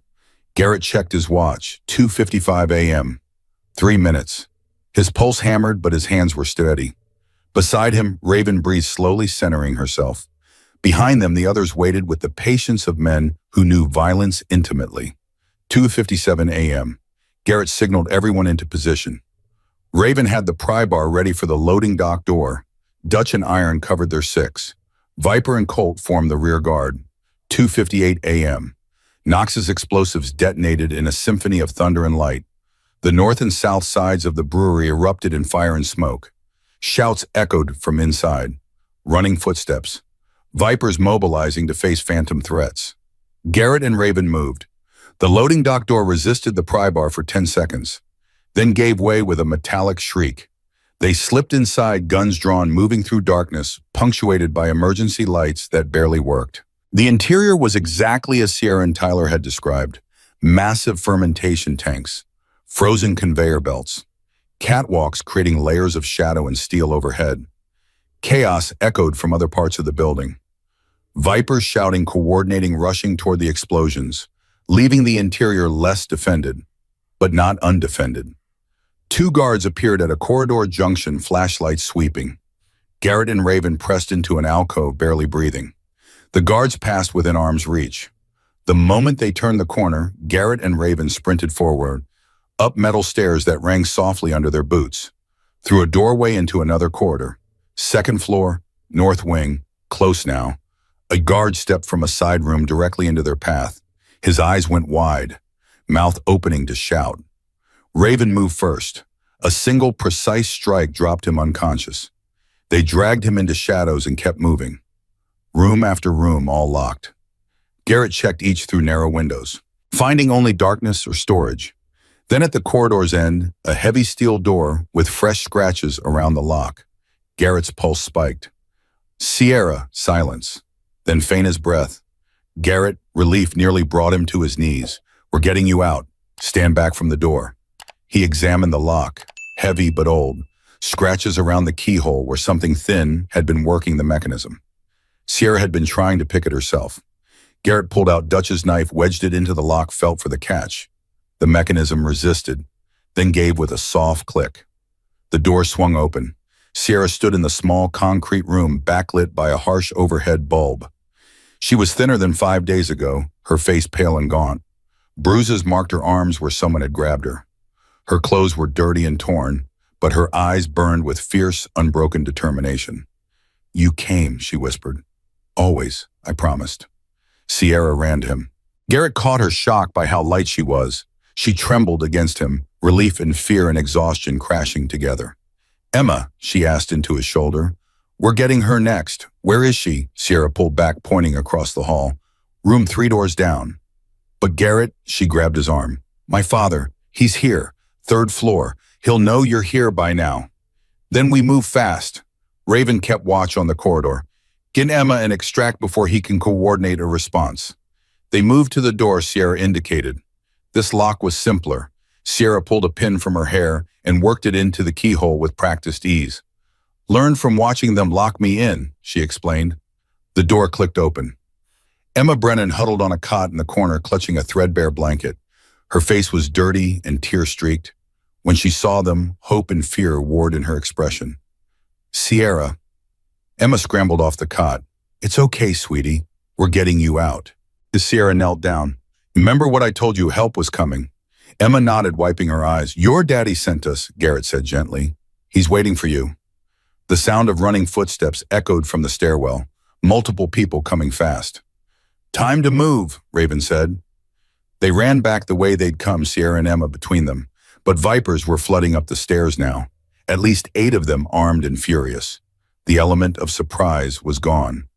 Garrett checked his watch, 2:55 a.m. 3 minutes. His pulse hammered, but his hands were steady. Beside him, Raven breathed slowly, centering herself. Behind them, the others waited with the patience of men who knew violence intimately. 2:57 a.m. Garrett signaled everyone into position. Raven had the pry bar ready for the loading dock door. Dutch and Iron covered their 6. Viper and Colt formed the rear guard. 2:58 a.m. Knox's explosives detonated in a symphony of thunder and light. The north and south sides of the brewery erupted in fire and smoke. Shouts echoed from inside. Running footsteps. Vipers mobilizing to face phantom threats. Garrett and Raven moved. The loading dock door resisted the pry bar for 10 seconds, then gave way with a metallic shriek. They slipped inside, guns drawn, moving through darkness, punctuated by emergency lights that barely worked. The interior was exactly as Sierra and Tyler had described. Massive fermentation tanks, frozen conveyor belts, catwalks creating layers of shadow and steel overhead. Chaos echoed from other parts of the building. Vipers shouting, coordinating, rushing toward the explosions, leaving the interior less defended, but not undefended. 2 guards appeared at a corridor junction, flashlights sweeping. Garrett and Raven pressed into an alcove, barely breathing. The guards passed within arm's reach. The moment they turned the corner, Garrett and Raven sprinted forward, up metal stairs that rang softly under their boots, through a doorway into another corridor. 2nd floor, north wing, close now. A guard stepped from a side room directly into their path. His eyes went wide, mouth opening to shout. Raven moved first. A single precise strike dropped him unconscious. They dragged him into shadows and kept moving. Room after room, all locked. Garrett checked each through narrow windows, finding only darkness or storage. Then at the corridor's end, a heavy steel door with fresh scratches around the lock. Garrett's pulse spiked. Sierra, silence. Then faint as breath. Garrett, relief nearly brought him to his knees. We're getting you out. Stand back from the door. He examined the lock, heavy but old, scratches around the keyhole where something thin had been working the mechanism. Sierra had been trying to pick it herself. Garrett pulled out Dutch's knife, wedged it into the lock, felt for the catch. The mechanism resisted, then gave with a soft click. The door swung open. Sierra stood in the small concrete room, backlit by a harsh overhead bulb. She was thinner than 5 days ago, her face pale and gaunt. Bruises marked her arms where someone had grabbed her. Her clothes were dirty and torn, but her eyes burned with fierce, unbroken determination. "You came," she whispered. "Always, I promised." Sierra ran to him. Garrett caught her, shocked by how light she was. She trembled against him, relief and fear and exhaustion crashing together. "Emma," she asked into his shoulder. "We're getting her next. Where is she?" Sierra pulled back, pointing across the hall. "Room 3 doors down." "But Garrett," she grabbed his arm. "My father, he's here, 3rd floor. He'll know you're here by now." Then we move fast. Raven kept watch on the corridor. "Get Emma and extract before he can coordinate a response." They moved to the door Sierra indicated. This lock was simpler. Sierra pulled a pin from her hair and worked it into the keyhole with practiced ease. "Learned from watching them lock me in," she explained. The door clicked open. Emma Brennan huddled on a cot in the corner, clutching a threadbare blanket. Her face was dirty and tear-streaked. When she saw them, hope and fear warred in her expression. "Sierra." Emma scrambled off the cot. "It's okay, sweetie. We're getting you out." Sierra knelt down. "Remember what I told you, help was coming." Emma nodded, wiping her eyes. "Your daddy sent us," Garrett said gently. "He's waiting for you." The sound of running footsteps echoed from the stairwell, multiple people coming fast. "Time to move," Raven said. They ran back the way they'd come, Sierra and Emma between them. But Vipers were flooding up the stairs now, at least 8 of them armed and furious. The element of surprise was gone.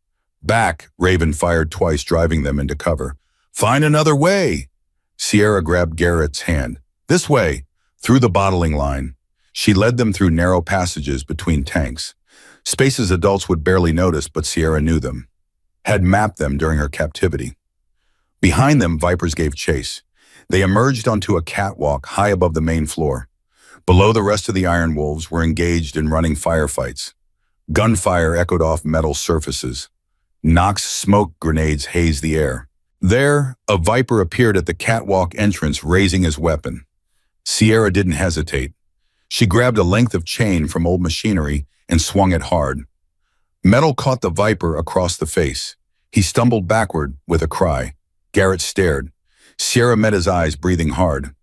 "Back," Raven fired twice, driving them into cover. "Find another way." Sierra grabbed Garrett's hand. "This way," through the bottling line. She led them through narrow passages between tanks. Spaces adults would barely notice, but Sierra knew them, had mapped them during her captivity. Behind them, Vipers gave chase. They emerged onto a catwalk high above the main floor. Below, the rest of the Iron Wolves were engaged in running firefights. Gunfire echoed off metal surfaces. Nox smoke grenades hazed the air. There, a Viper appeared at the catwalk entrance, raising his weapon. Sierra didn't hesitate. She grabbed a length of chain from old machinery and swung it hard. Metal caught the Viper across the face. He stumbled backward with a cry. Garrett stared. Sierra met his eyes, breathing hard.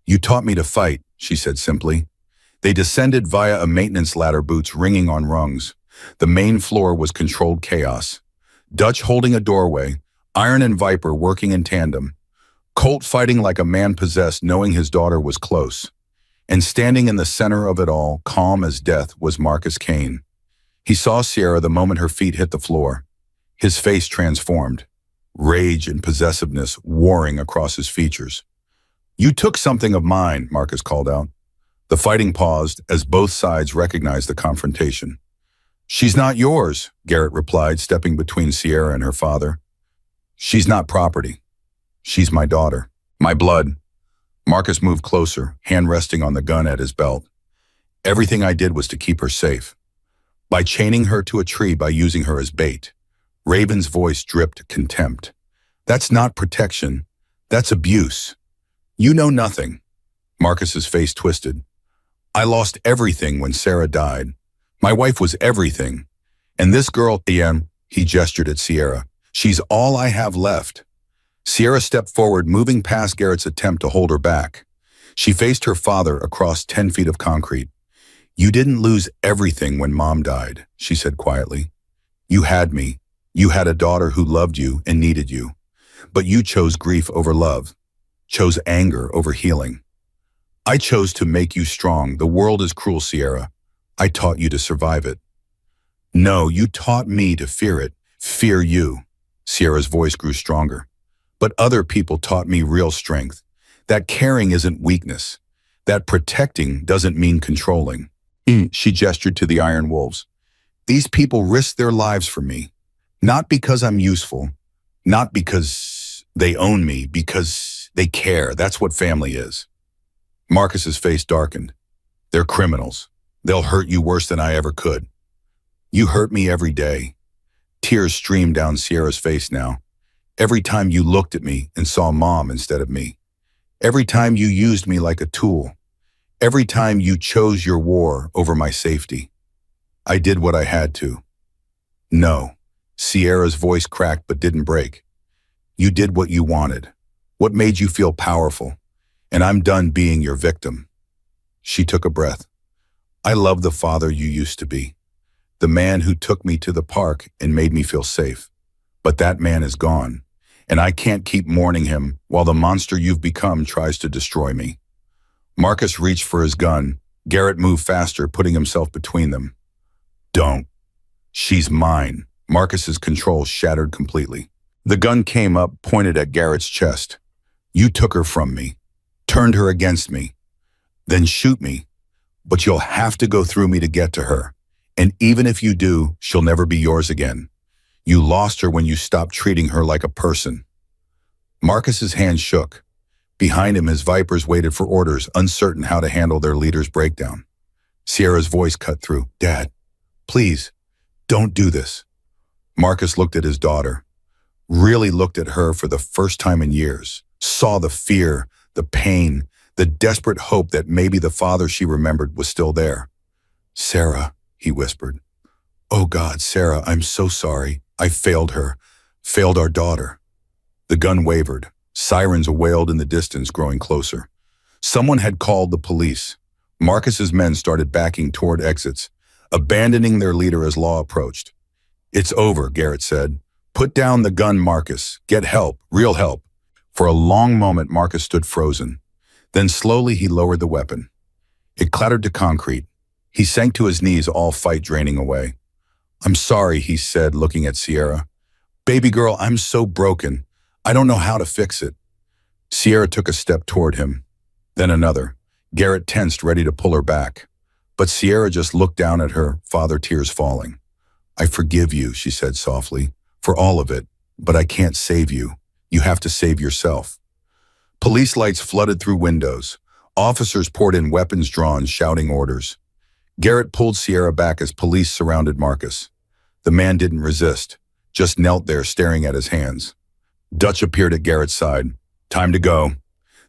"You taught me to fight," she said simply. They descended via a maintenance ladder, boots ringing on rungs. The main floor was controlled chaos. Dutch holding a doorway, Iron and Viper working in tandem. Colt fighting like a man possessed, knowing his daughter was close. And standing in the center of it all, calm as death, was Marcus Kane. He saw Sierra the moment her feet hit the floor. His face transformed. Rage and possessiveness warring across his features. "You took something of mine," Marcus called out. The fighting paused as both sides recognized the confrontation. "She's not yours," Garrett replied, stepping between Sierra and her father. "She's not property. She's my daughter. My blood." Marcus moved closer, hand resting on the gun at his belt. "Everything I did was to keep her safe. By chaining her to a tree, by using her as bait." Raven's voice dripped contempt. "That's not protection. That's abuse. You know nothing." Marcus's face twisted. "I lost everything when Sarah died. My wife was everything. And this girl, Ian," he gestured at Sierra, "she's all I have left." Sierra stepped forward, moving past Garrett's attempt to hold her back. She faced her father across 10 feet of concrete. "You didn't lose everything when Mom died," she said quietly. "You had me. You had a daughter who loved you and needed you. But you chose grief over love, chose anger over healing. I chose to make you strong. The world is cruel, Sierra. I taught you to survive it." "No, you taught me to fear it, fear you." Sierra's voice grew stronger. "But other people taught me real strength. That caring isn't weakness. That protecting doesn't mean controlling." She gestured to the Iron Wolves. "These people risked their lives for me. Not because I'm useful, not because they own me, because They care. That's what family is. Marcus's face darkened. They're criminals. They'll hurt you worse than I ever could. You hurt me every day. Tears streamed down Sierra's face now. Every time you looked at me and saw Mom instead of me. Every time you used me like a tool. Every time you chose your war over my safety. I did what I had to. No. Sierra's voice cracked but didn't break. You did what you wanted. What made you feel powerful. And I'm done being your victim. She took a breath. I love the father you used to be. The man who took me to the park and made me feel safe. But that man is gone. And I can't keep mourning him while the monster you've become tries to destroy me. Marcus reached for his gun. Garrett moved faster, putting himself between them. Don't. She's mine. Marcus's control shattered completely. The gun came up, pointed at Garrett's chest. You took her from me. Turned her against me. Then shoot me. But you'll have to go through me to get to her. And even if you do, she'll never be yours again. You lost her when you stopped treating her like a person. Marcus's hand shook. Behind him, his Vipers waited for orders, uncertain how to handle their leader's breakdown. Sierra's voice cut through. Dad, please, don't do this. Marcus looked at his daughter. Really looked at her for the first time in years. Saw the fear, the pain, the desperate hope that maybe the father she remembered was still there. Sarah, he whispered. Oh God, Sarah, I'm so sorry. I failed her. Failed our daughter. The gun wavered. Sirens wailed in the distance, growing closer. Someone had called the police. Marcus's men started backing toward exits, abandoning their leader as law approached. It's over, Garrett said. Put down the gun, Marcus. Get help, real help. For a long moment, Marcus stood frozen. Then slowly he lowered the weapon. It clattered to concrete. He sank to his knees, all fight draining away. I'm sorry, he said, looking at Sierra. Baby girl, I'm so broken. I don't know how to fix it. Sierra took a step toward him. Then another. Garrett tensed, ready to pull her back. But Sierra just looked down at her, father tears falling. I forgive you, she said softly, for all of it, but I can't save you. You have to save yourself. Police lights flooded through windows. Officers poured in, weapons drawn, shouting orders. Garrett pulled Sierra back as police surrounded Marcus. The man didn't resist, just knelt there staring at his hands. Dutch appeared at Garrett's side. Time to go.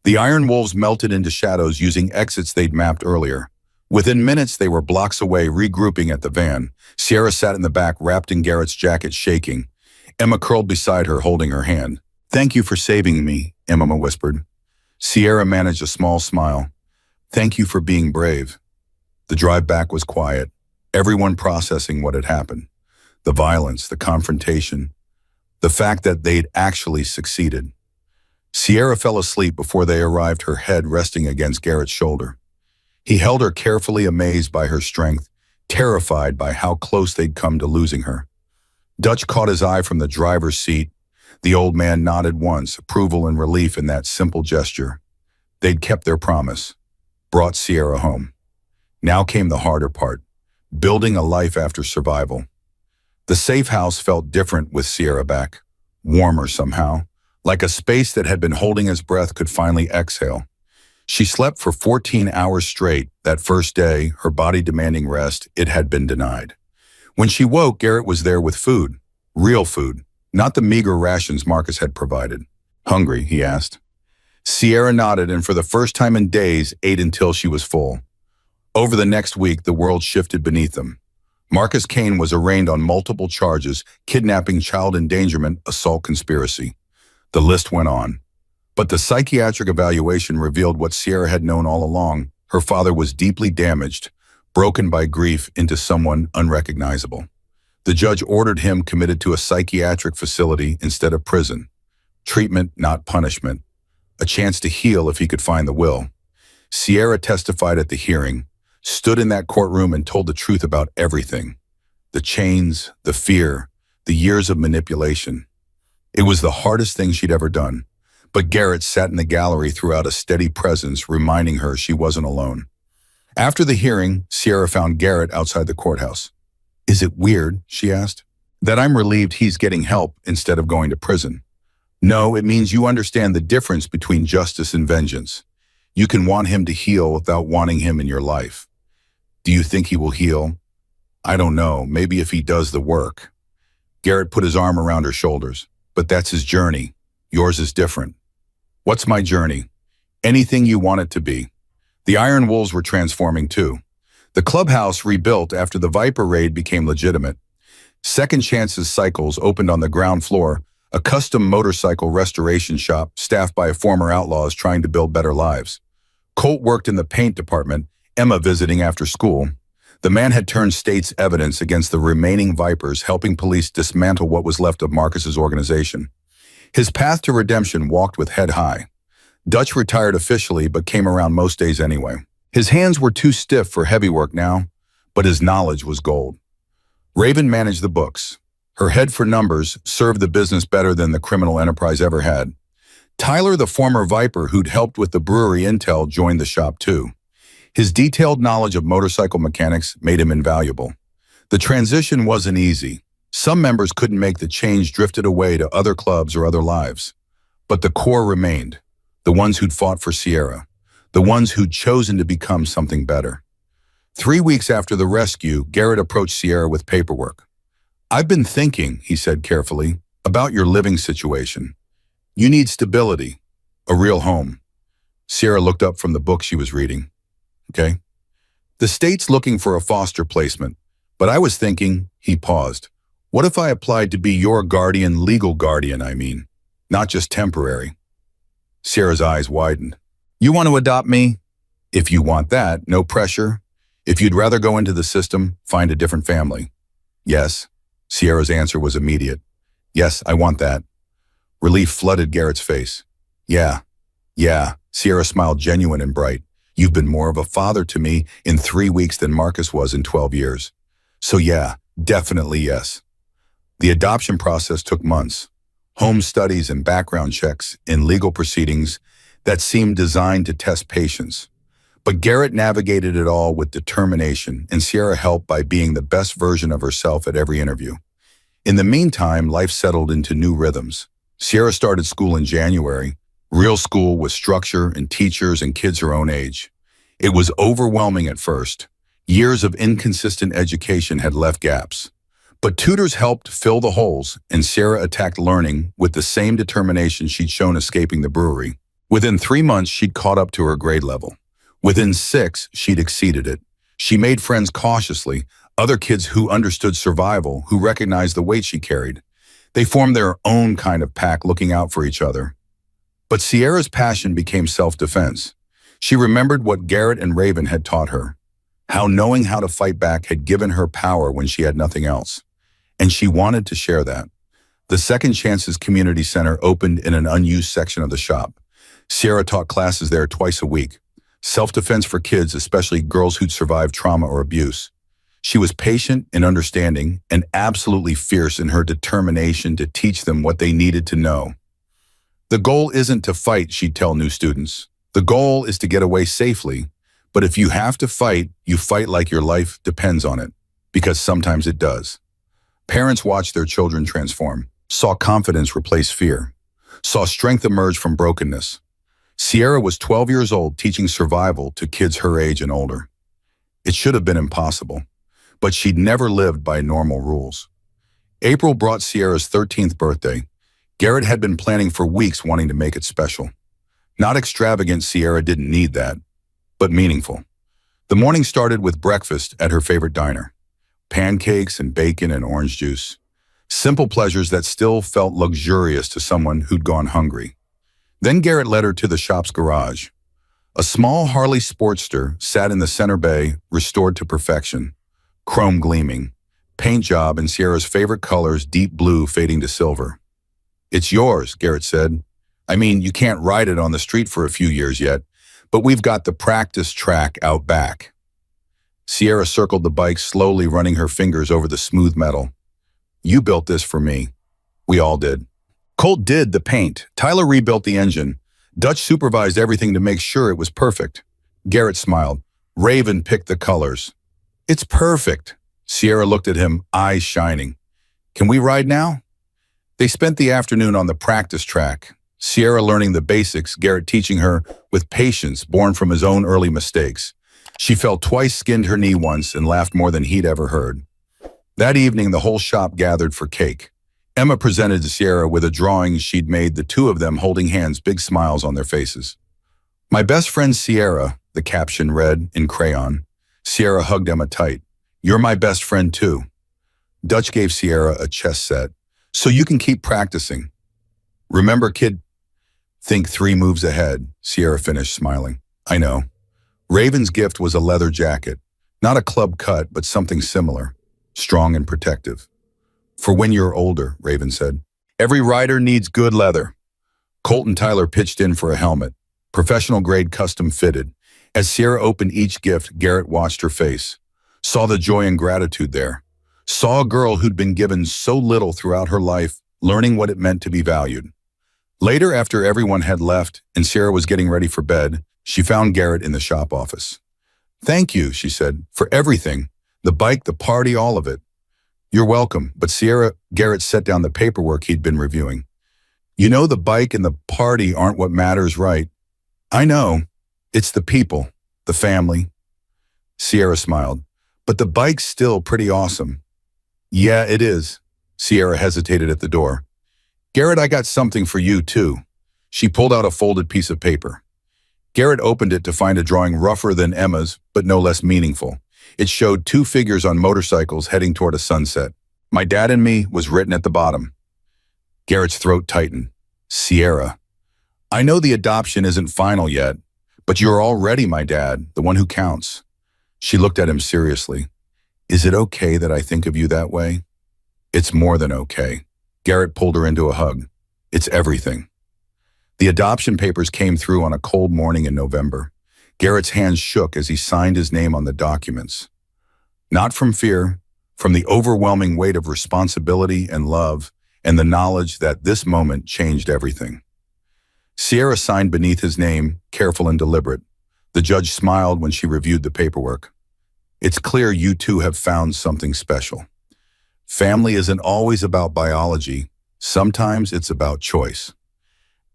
The Iron Wolves melted into shadows using exits they'd mapped earlier. Within minutes, they were blocks away, regrouping at the van. Sierra sat in the back, wrapped in Garrett's jacket, shaking. Emma curled beside her, holding her hand. Thank you for saving me, Emma whispered. Sierra managed a small smile. Thank you for being brave. The drive back was quiet, everyone processing what had happened. The violence, the confrontation, the fact that they'd actually succeeded. Sierra fell asleep before they arrived, her head resting against Garrett's shoulder. He held her carefully, amazed by her strength, terrified by how close they'd come to losing her. Dutch caught his eye from the driver's seat. The old man nodded once, approval and relief in that simple gesture. They'd kept their promise, brought Sierra home. Now came the harder part, building a life after survival. The safe house felt different with Sierra back, warmer somehow, like a space that had been holding his breath could finally exhale. She slept for 14 hours straight. That first day, her body demanding rest, it had been denied. When she woke, Garrett was there with food, real food, not the meager rations Marcus had provided. Hungry, he asked. Sierra nodded and for the first time in days, ate until she was full. Over the next week, the world shifted beneath them. Marcus Kane was arraigned on multiple charges: kidnapping, child endangerment, assault, conspiracy. The list went on. But the psychiatric evaluation revealed what Sierra had known all along. Her father was deeply damaged, broken by grief into someone unrecognizable. The judge ordered him committed to a psychiatric facility instead of prison. Treatment, not punishment. A chance to heal if he could find the will. Sierra testified at the hearing, stood in that courtroom and told the truth about everything. The chains, the fear, the years of manipulation. It was the hardest thing she'd ever done. But Garrett sat in the gallery throughout, a steady presence, reminding her she wasn't alone. After the hearing, Sierra found Garrett outside the courthouse. Is it weird, she asked, that I'm relieved he's getting help instead of going to prison? No, it means you understand the difference between justice and vengeance. You can want him to heal without wanting him in your life. Do you think he will heal? I don't know, maybe if he does the work. Garrett put his arm around her shoulders. But that's his journey. Yours is different. What's my journey? Anything you want it to be. The Iron Wolves were transforming too. The clubhouse rebuilt after the Viper raid became legitimate. Second Chances Cycles opened on the ground floor, a custom motorcycle restoration shop staffed by former outlaws trying to build better lives. Colt worked in the paint department, Emma visiting after school. The man had turned state's evidence against the remaining Vipers, helping police dismantle what was left of Marcus's organization. His path to redemption walked with head high. Dutch retired officially but came around most days anyway. His hands were too stiff for heavy work now, but his knowledge was gold. Raven managed the books. Her head for numbers served the business better than the criminal enterprise ever had. Tyler, the former Viper who'd helped with the brewery intel, joined the shop too. His detailed knowledge of motorcycle mechanics made him invaluable. The transition wasn't easy. Some members couldn't make the change, drifted away to other clubs or other lives. But the core remained, the ones who'd fought for Sierra, the ones who'd chosen to become something better. 3 weeks after the rescue, Garrett approached Sierra with paperwork. "I've been thinking," he said carefully, "about your living situation. You need stability, a real home." Sierra looked up from the book she was reading. "Okay. The state's looking for a foster placement, but I was thinking," he paused, "what if I applied to be your guardian, legal guardian, I mean, not just temporary?" Sierra's eyes widened. "You want to adopt me?" "If you want that, no pressure. If you'd rather go into the system, find a different family." "Yes." Sierra's answer was immediate. "Yes, I want that." Relief flooded Garrett's face. Yeah. Sierra smiled, genuine and bright. "You've been more of a father to me in 3 weeks than Marcus was in 12 years. So yeah, definitely yes." The adoption process took months. Home studies and background checks in legal proceedings that seemed designed to test patience. But Garrett navigated it all with determination, and Sierra helped by being the best version of herself at every interview. In the meantime, life settled into new rhythms. Sierra started school in January, real school with structure and teachers and kids her own age. It was overwhelming at first. Years of inconsistent education had left gaps. But tutors helped fill the holes, and Sierra attacked learning with the same determination she'd shown escaping the brewery. Within 3 months, she'd caught up to her grade level. Within 6, she'd exceeded it. She made friends cautiously, other kids who understood survival, who recognized the weight she carried. They formed their own kind of pack, looking out for each other. But Sierra's passion became self-defense. She remembered what Garrett and Raven had taught her, how knowing how to fight back had given her power when she had nothing else. And she wanted to share that. The Second Chances Community Center opened in an unused section of the shop. Sierra taught classes there twice a week. Self-defense for kids, especially girls who'd survived trauma or abuse. She was patient and understanding and absolutely fierce in her determination to teach them what they needed to know. The goal isn't to fight, she'd tell new students. The goal is to get away safely. But if you have to fight, you fight like your life depends on it, because sometimes it does. Parents watched their children transform, saw confidence replace fear, saw strength emerge from brokenness. Sierra was 12 years old, teaching survival to kids her age and older. It should have been impossible, but she'd never lived by normal rules. April brought Sierra's 13th birthday. Garrett had been planning for weeks, wanting to make it special. Not extravagant, Sierra didn't need that, but meaningful. The morning started with breakfast at her favorite diner. Pancakes and bacon and orange juice. Simple pleasures that still felt luxurious to someone who'd gone hungry. Then Garrett led her to the shop's garage. A small Harley Sportster sat in the center bay, restored to perfection. Chrome gleaming, paint job in Sierra's favorite colors, deep blue fading to silver. "It's yours," Garrett said. "I mean, you can't ride it on the street for a few years yet, but we've got the practice track out back." Sierra circled the bike, slowly running her fingers over the smooth metal. "You built this for me." We all did. Colt did the paint. Tyler rebuilt the engine. Dutch supervised everything to make sure it was perfect. Garrett smiled. Raven picked the colors. "It's perfect." Sierra looked at him, eyes shining. "Can we ride now?" They spent the afternoon on the practice track, Sierra learning the basics, Garrett teaching her with patience born from his own early mistakes. She fell twice, skinned her knee once, and laughed more than he'd ever heard. That evening, the whole shop gathered for cake. Emma presented to Sierra with a drawing she'd made, the two of them holding hands, big smiles on their faces. "My best friend Sierra," the caption read in crayon. Sierra hugged Emma tight. "You're my best friend too." Dutch gave Sierra a chess set. "So you can keep practicing. Remember, kid, think 3 moves ahead," Sierra finished, smiling. "I know." Raven's gift was a leather jacket. Not a club cut, but something similar. Strong and protective. "For when you're older," Raven said. "Every rider needs good leather." Colton Tyler pitched in for a helmet. Professional grade, custom fitted. As Sierra opened each gift, Garrett watched her face. Saw the joy and gratitude there. Saw a girl who'd been given so little throughout her life, learning what it meant to be valued. Later, after everyone had left and Sierra was getting ready for bed, she found Garrett in the shop office. "Thank you," she said, "for everything. The bike, the party, all of it." "You're welcome," but Garrett set down the paperwork he'd been reviewing. "You know, the bike and the party aren't what matters, right?" "I know. It's the people, the family." Sierra smiled. "But the bike's still pretty awesome." "Yeah, it is." Sierra hesitated at the door. "Garrett, I got something for you, too." She pulled out a folded piece of paper. Garrett opened it to find a drawing rougher than Emma's, but no less meaningful. It showed 2 figures on motorcycles heading toward a sunset. "My dad and me" was written at the bottom. Garrett's throat tightened. "Sierra, I know the adoption isn't final yet, but you're already my dad, the one who counts." She looked at him seriously. "Is it okay that I think of you that way?" "It's more than okay." Garrett pulled her into a hug. "It's everything." The adoption papers came through on a cold morning in November. Garrett's hands shook as he signed his name on the documents. Not from fear, from the overwhelming weight of responsibility and love, and the knowledge that this moment changed everything. Sierra signed beneath his name, careful and deliberate. The judge smiled when she reviewed the paperwork. "It's clear you two have found something special. Family isn't always about biology. Sometimes it's about choice."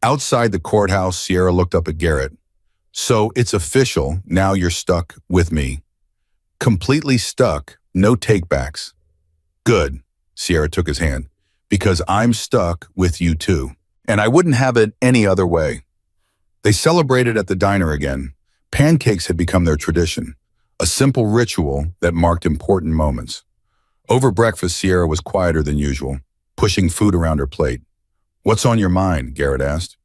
Outside the courthouse, Sierra looked up at Garrett. "So it's official, now you're stuck with me." "Completely stuck, no takebacks." "Good," Sierra took his hand, "because I'm stuck with you too. And I wouldn't have it any other way." They celebrated at the diner again. Pancakes had become their tradition, a simple ritual that marked important moments. Over breakfast, Sierra was quieter than usual, pushing food around her plate. "What's on your mind?" Garrett asked.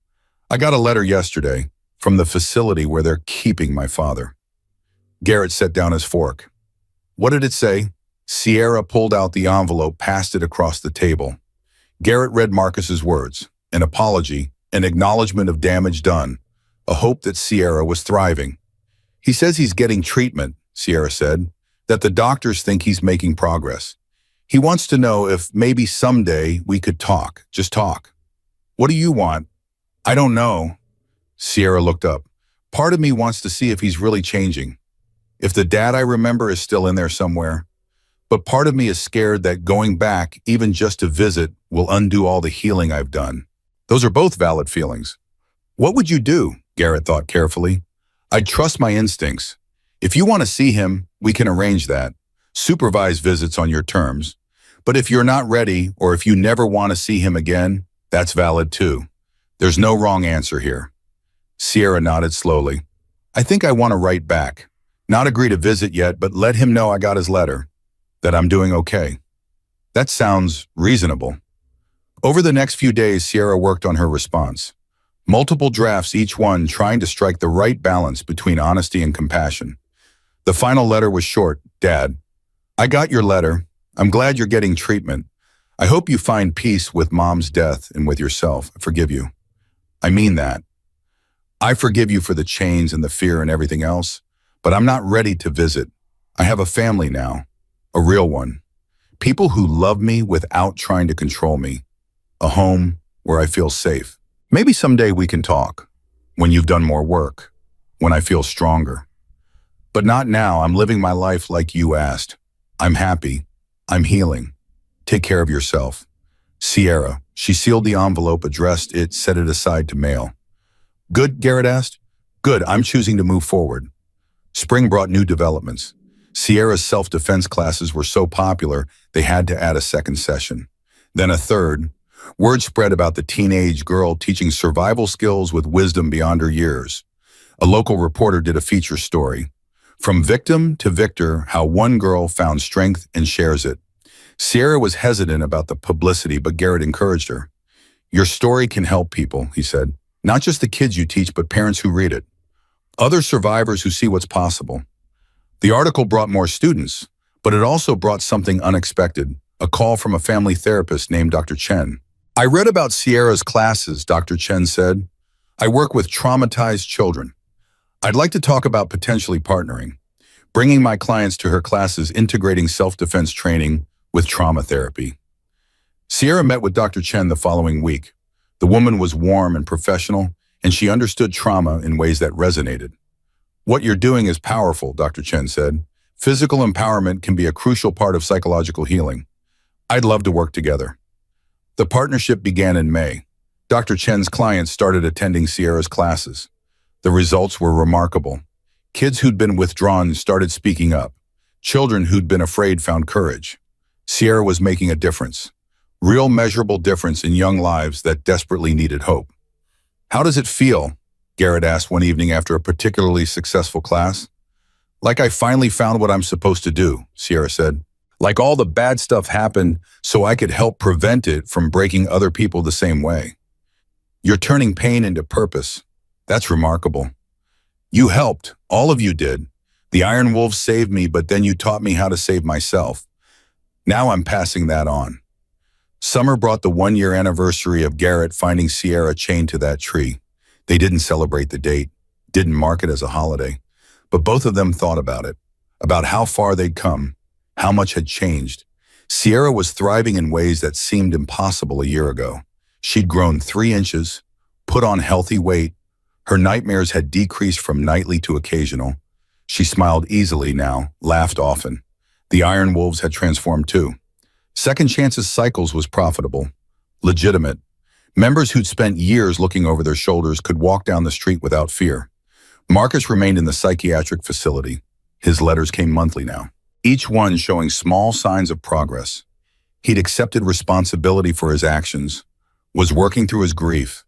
"I got a letter yesterday from the facility where they're keeping my father." Garrett set down his fork. "What did it say?" Sierra pulled out the envelope, passed it across the table. Garrett read Marcus's words, an apology, an acknowledgement of damage done, a hope that Sierra was thriving. "He says he's getting treatment," Sierra said, "that the doctors think he's making progress. He wants to know if maybe someday we could talk, just talk." "What do you want?" "I don't know." Sierra looked up. "Part of me wants to see if he's really changing, if the dad I remember is still in there somewhere. But part of me is scared that going back, even just to visit, will undo all the healing I've done." Those are both valid feelings. "What would you do?" Garrett thought carefully. "I'd trust my instincts. If you want to see him, we can arrange that. Supervise visits on your terms. But if you're not ready, or if you never want to see him again, that's valid too. There's no wrong answer here." Sierra nodded slowly. "I think I want to write back. Not agree to visit yet, but let him know I got his letter, that I'm doing okay." "That sounds reasonable." Over the next few days, Sierra worked on her response. Multiple drafts, each one trying to strike the right balance between honesty and compassion. The final letter was short. "Dad, I got your letter. I'm glad you're getting treatment. I hope you find peace with Mom's death and with yourself. I forgive you. I mean that. I forgive you for the chains and the fear and everything else, but I'm not ready to visit. I have a family now, a real one. People who love me without trying to control me. A home where I feel safe. Maybe someday we can talk, when you've done more work, when I feel stronger. But not now. I'm living my life like you asked. I'm happy. I'm healing. Take care of yourself." Sierra. She sealed the envelope, addressed it, set it aside to mail. Good, Garrett asked. Good, I'm choosing to move forward. Spring brought new developments. Sierra's self-defense classes were so popular, they had to add a second session. Then a third. Word spread about the teenage girl teaching survival skills with wisdom beyond her years. A local reporter did a feature story. From victim to victor, how one girl found strength and shares it. Sierra was hesitant about the publicity, but Garrett encouraged her. Your story can help people, he said. Not just the kids you teach, but parents who read it. Other survivors who see what's possible. The article brought more students, but it also brought something unexpected, a call from a family therapist named Dr. Chen. I read about Sierra's classes, Dr. Chen said. I work with traumatized children. I'd like to talk about potentially partnering, bringing my clients to her classes, integrating self-defense training with trauma therapy. Sierra met with Dr. Chen the following week. The woman was warm and professional, and she understood trauma in ways that resonated. What you're doing is powerful, Dr. Chen said. Physical empowerment can be a crucial part of psychological healing. I'd love to work together. The partnership began in May. Dr. Chen's clients started attending Sierra's classes. The results were remarkable. Kids who'd been withdrawn started speaking up. Children who'd been afraid found courage. Sierra was making a difference. Real measurable difference in young lives that desperately needed hope. How does it feel? Garrett asked one evening after a particularly successful class. Like I finally found what I'm supposed to do, Sierra said. Like all the bad stuff happened so I could help prevent it from breaking other people the same way. You're turning pain into purpose. That's remarkable. You helped. All of you did. The Iron Wolves saved me, but then you taught me how to save myself. Now I'm passing that on. Summer brought the one-year anniversary of Garrett finding Sierra chained to that tree. They didn't celebrate the date, didn't mark it as a holiday, but both of them thought about it, about how far they'd come, how much had changed. Sierra was thriving in ways that seemed impossible a year ago. She'd grown 3 inches, put on healthy weight. Her nightmares had decreased from nightly to occasional. She smiled easily now, laughed often. The Iron Wolves had transformed too. Second Chances Cycles was profitable, legitimate. Members who'd spent years looking over their shoulders could walk down the street without fear. Marcus remained in the psychiatric facility. His letters came monthly now, each one showing small signs of progress. He'd accepted responsibility for his actions, was working through his grief,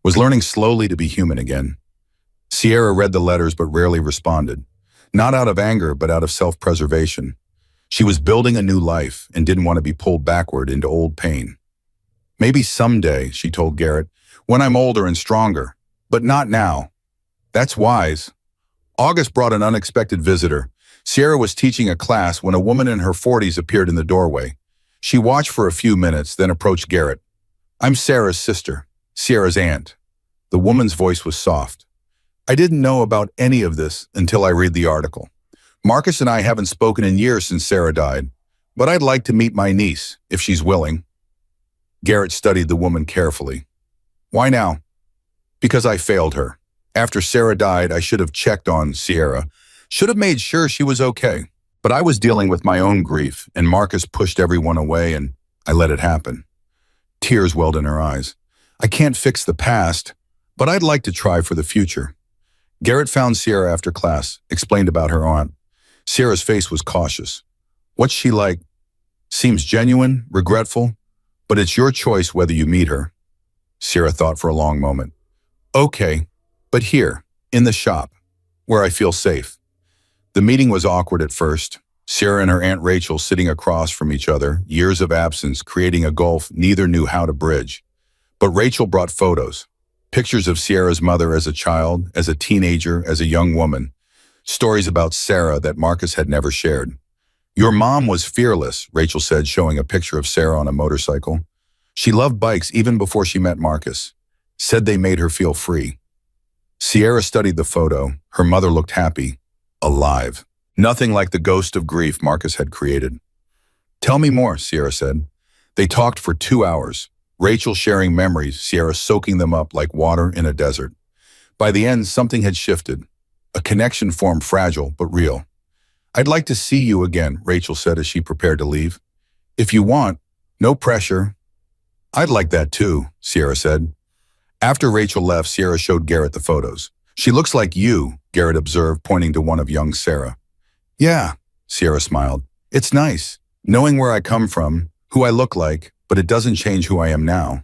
was learning slowly to be human again. Sierra read the letters but rarely responded, not out of anger but out of self-preservation. She was building a new life and didn't want to be pulled backward into old pain. Maybe someday, she told Garrett, when I'm older and stronger, but not now. That's wise. August brought an unexpected visitor. Sierra was teaching a class when a woman in her 40s appeared in the doorway. She watched for a few minutes, then approached Garrett. I'm Sarah's sister, Sierra's aunt. The woman's voice was soft. I didn't know about any of this until I read the article. Marcus and I haven't spoken in years since Sarah died, but I'd like to meet my niece, if she's willing. Garrett studied the woman carefully. Why now? Because I failed her. After Sarah died, I should have checked on Sierra, should have made sure she was okay. But I was dealing with my own grief, and Marcus pushed everyone away, and I let it happen. Tears welled in her eyes. I can't fix the past, but I'd like to try for the future. Garrett found Sierra after class, explained about her aunt. Sierra's face was cautious. What's she like? Seems genuine, regretful, but it's your choice whether you meet her. Sierra thought for a long moment. Okay, but here, in the shop, where I feel safe. The meeting was awkward at first. Sierra and her Aunt Rachel sitting across from each other, years of absence creating a gulf neither knew how to bridge. But Rachel brought photos, pictures of Sierra's mother as a child, as a teenager, as a young woman, stories about Sarah that Marcus had never shared. Your mom was fearless, Rachel said, showing a picture of Sarah on a motorcycle. She loved bikes even before she met Marcus, said they made her feel free. Sierra studied the photo. Her mother looked happy, alive. Nothing like the ghost of grief Marcus had created. Tell me more, Sierra said. They talked for 2 hours, Rachel sharing memories, Sierra soaking them up like water in a desert. By the end, something had shifted. A connection formed, fragile but real. I'd like to see you again, Rachel said as she prepared to leave. If you want, no pressure. I'd like that too, Sierra said. After Rachel left, Sierra showed Garrett the photos. She looks like you, Garrett observed, pointing to one of young Sarah. Yeah, Sierra smiled. It's nice, knowing where I come from, who I look like, but it doesn't change who I am now.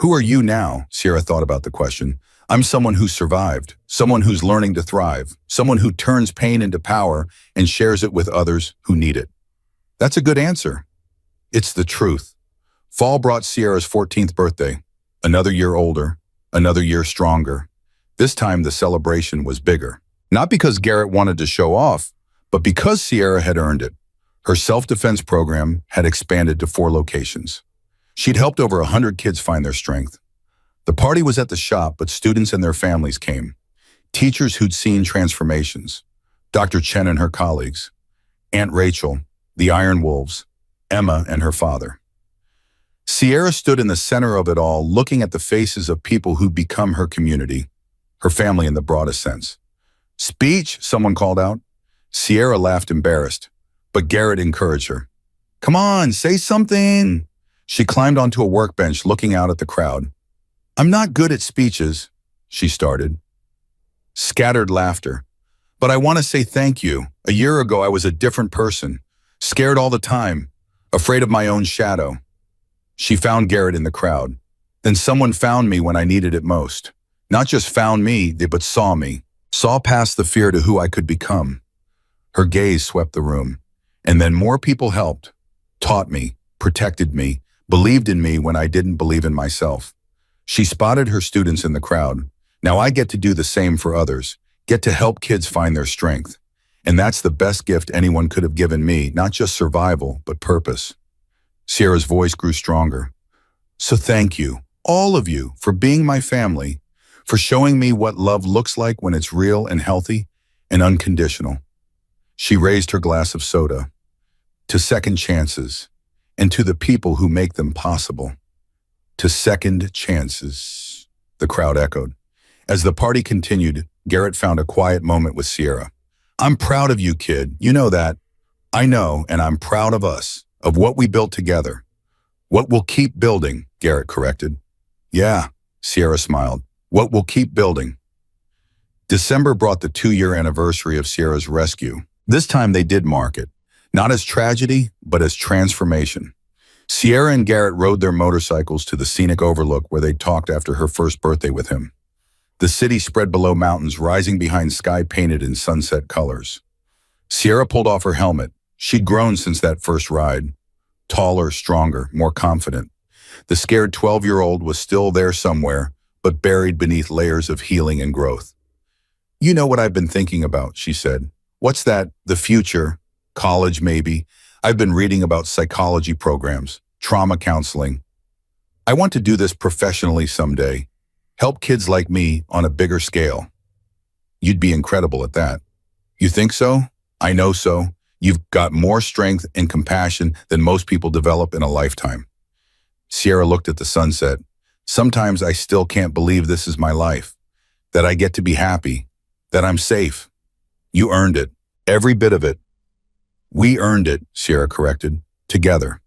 Who are you now? Sierra thought about the question. I'm someone who's survived, someone who's learning to thrive, someone who turns pain into power and shares it with others who need it. That's a good answer. It's the truth. Fall brought Sierra's 14th birthday. Another year older, another year stronger. This time the celebration was bigger. Not because Garrett wanted to show off, but because Sierra had earned it. Her self-defense program had expanded to 4 locations. She'd helped over 100 kids find their strength. The party was at the shop, but students and their families came. Teachers who'd seen transformations. Dr. Chen and her colleagues. Aunt Rachel, the Iron Wolves, Emma and her father. Sierra stood in the center of it all, looking at the faces of people who'd become her community, her family in the broadest sense. Speech, someone called out. Sierra laughed embarrassed, but Garrett encouraged her. Come on, say something. She climbed onto a workbench, looking out at the crowd. I'm not good at speeches, she started. Scattered laughter. But I want to say thank you. A year ago, I was a different person, scared all the time, afraid of my own shadow. She found Garrett in the crowd. Then someone found me when I needed it most. Not just found me, but saw me. Saw past the fear to who I could become. Her gaze swept the room. And then more people helped, taught me, protected me, believed in me when I didn't believe in myself. She spotted her students in the crowd. Now I get to do the same for others, get to help kids find their strength. And that's the best gift anyone could have given me, not just survival, but purpose. Sierra's voice grew stronger. So thank you, all of you, for being my family, for showing me what love looks like when it's real and healthy and unconditional. She raised her glass of soda. To second chances, and to the people who make them possible. To second chances, the crowd echoed. As the party continued, Garrett found a quiet moment with Sierra. I'm proud of you, kid. You know that. I know, and I'm proud of us, of what we built together. What we'll keep building, Garrett corrected. Yeah, Sierra smiled. What we'll keep building. December brought the 2-year anniversary of Sierra's rescue. This time they did mark it, not as tragedy, but as transformation. Sierra and Garrett rode their motorcycles to the scenic overlook where they talked after her first birthday with him. The city spread below mountains, rising behind sky painted in sunset colors. Sierra pulled off her helmet. She'd grown since that first ride. Taller, stronger, more confident. The scared 12-year-old was still there somewhere, but buried beneath layers of healing and growth. You know what I've been thinking about, she said. What's that? The future? College, maybe. I've been reading about psychology programs, trauma counseling. I want to do this professionally someday. Help kids like me on a bigger scale. You'd be incredible at that. You think so? I know so. You've got more strength and compassion than most people develop in a lifetime. Sierra looked at the sunset. Sometimes I still can't believe this is my life, that I get to be happy, that I'm safe. You earned it, every bit of it. We earned it, Sierra corrected, together.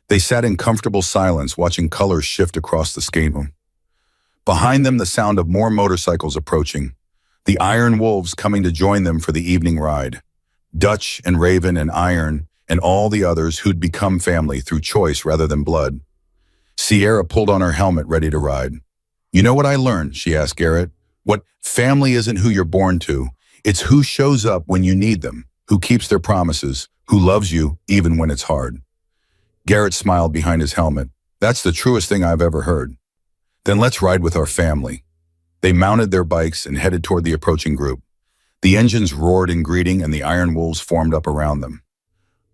They sat in comfortable silence, watching colors shift across the scheme. Behind them, the sound of more motorcycles approaching, the Iron Wolves coming to join them for the evening ride. Dutch and Raven and Iron and all the others who'd become family through choice rather than blood. Sierra pulled on her helmet, ready to ride. You know what I learned, she asked Garrett. What family isn't who you're born to. It's who shows up when you need them, who keeps their promises, who loves you even when it's hard. Garrett smiled behind his helmet. That's the truest thing I've ever heard. Then let's ride with our family. They mounted their bikes and headed toward the approaching group. The engines roared in greeting and the Iron Wolves formed up around them.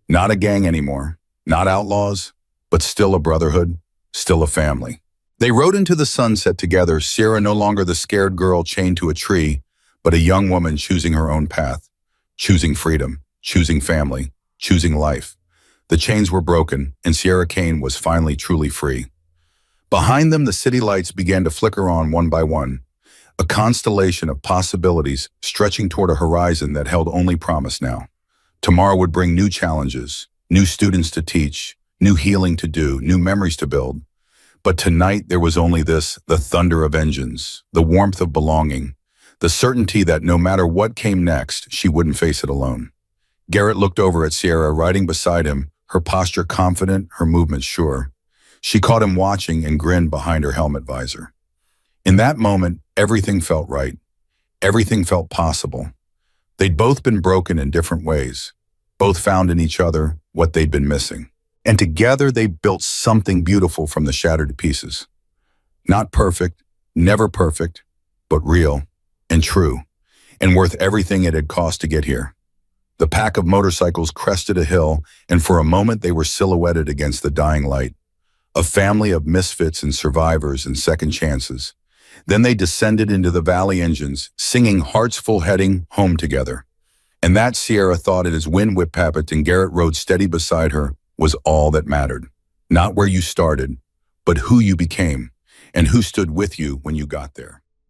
Not a gang anymore, not outlaws, but still a brotherhood, still a family. They rode into the sunset together, Sierra no longer the scared girl chained to a tree, but a young woman choosing her own path, choosing freedom, choosing family, choosing life. The chains were broken, and Sierra Kane was finally truly free. Behind them, the city lights began to flicker on one by one, a constellation of possibilities stretching toward a horizon that held only promise now. Tomorrow would bring new challenges, new students to teach, new healing to do, new memories to build. But tonight there was only this, the thunder of engines, the warmth of belonging, the certainty that no matter what came next, she wouldn't face it alone. Garrett looked over at Sierra riding beside him, her posture confident, her movements sure. She caught him watching and grinned behind her helmet visor. In that moment, everything felt right. Everything felt possible. They'd both been broken in different ways, both found in each other what they'd been missing. And together they built something beautiful from the shattered pieces. Not perfect, never perfect, but real and true, and worth everything it had cost to get here. The pack of motorcycles crested a hill, and for a moment they were silhouetted against the dying light. A family of misfits and survivors and second chances. Then they descended into the valley engines, singing hearts full heading home together. And that, Sierra thought it as wind whipped habit and Garrett rode steady beside her, was all that mattered. Not where you started, but who you became, and who stood with you when you got there.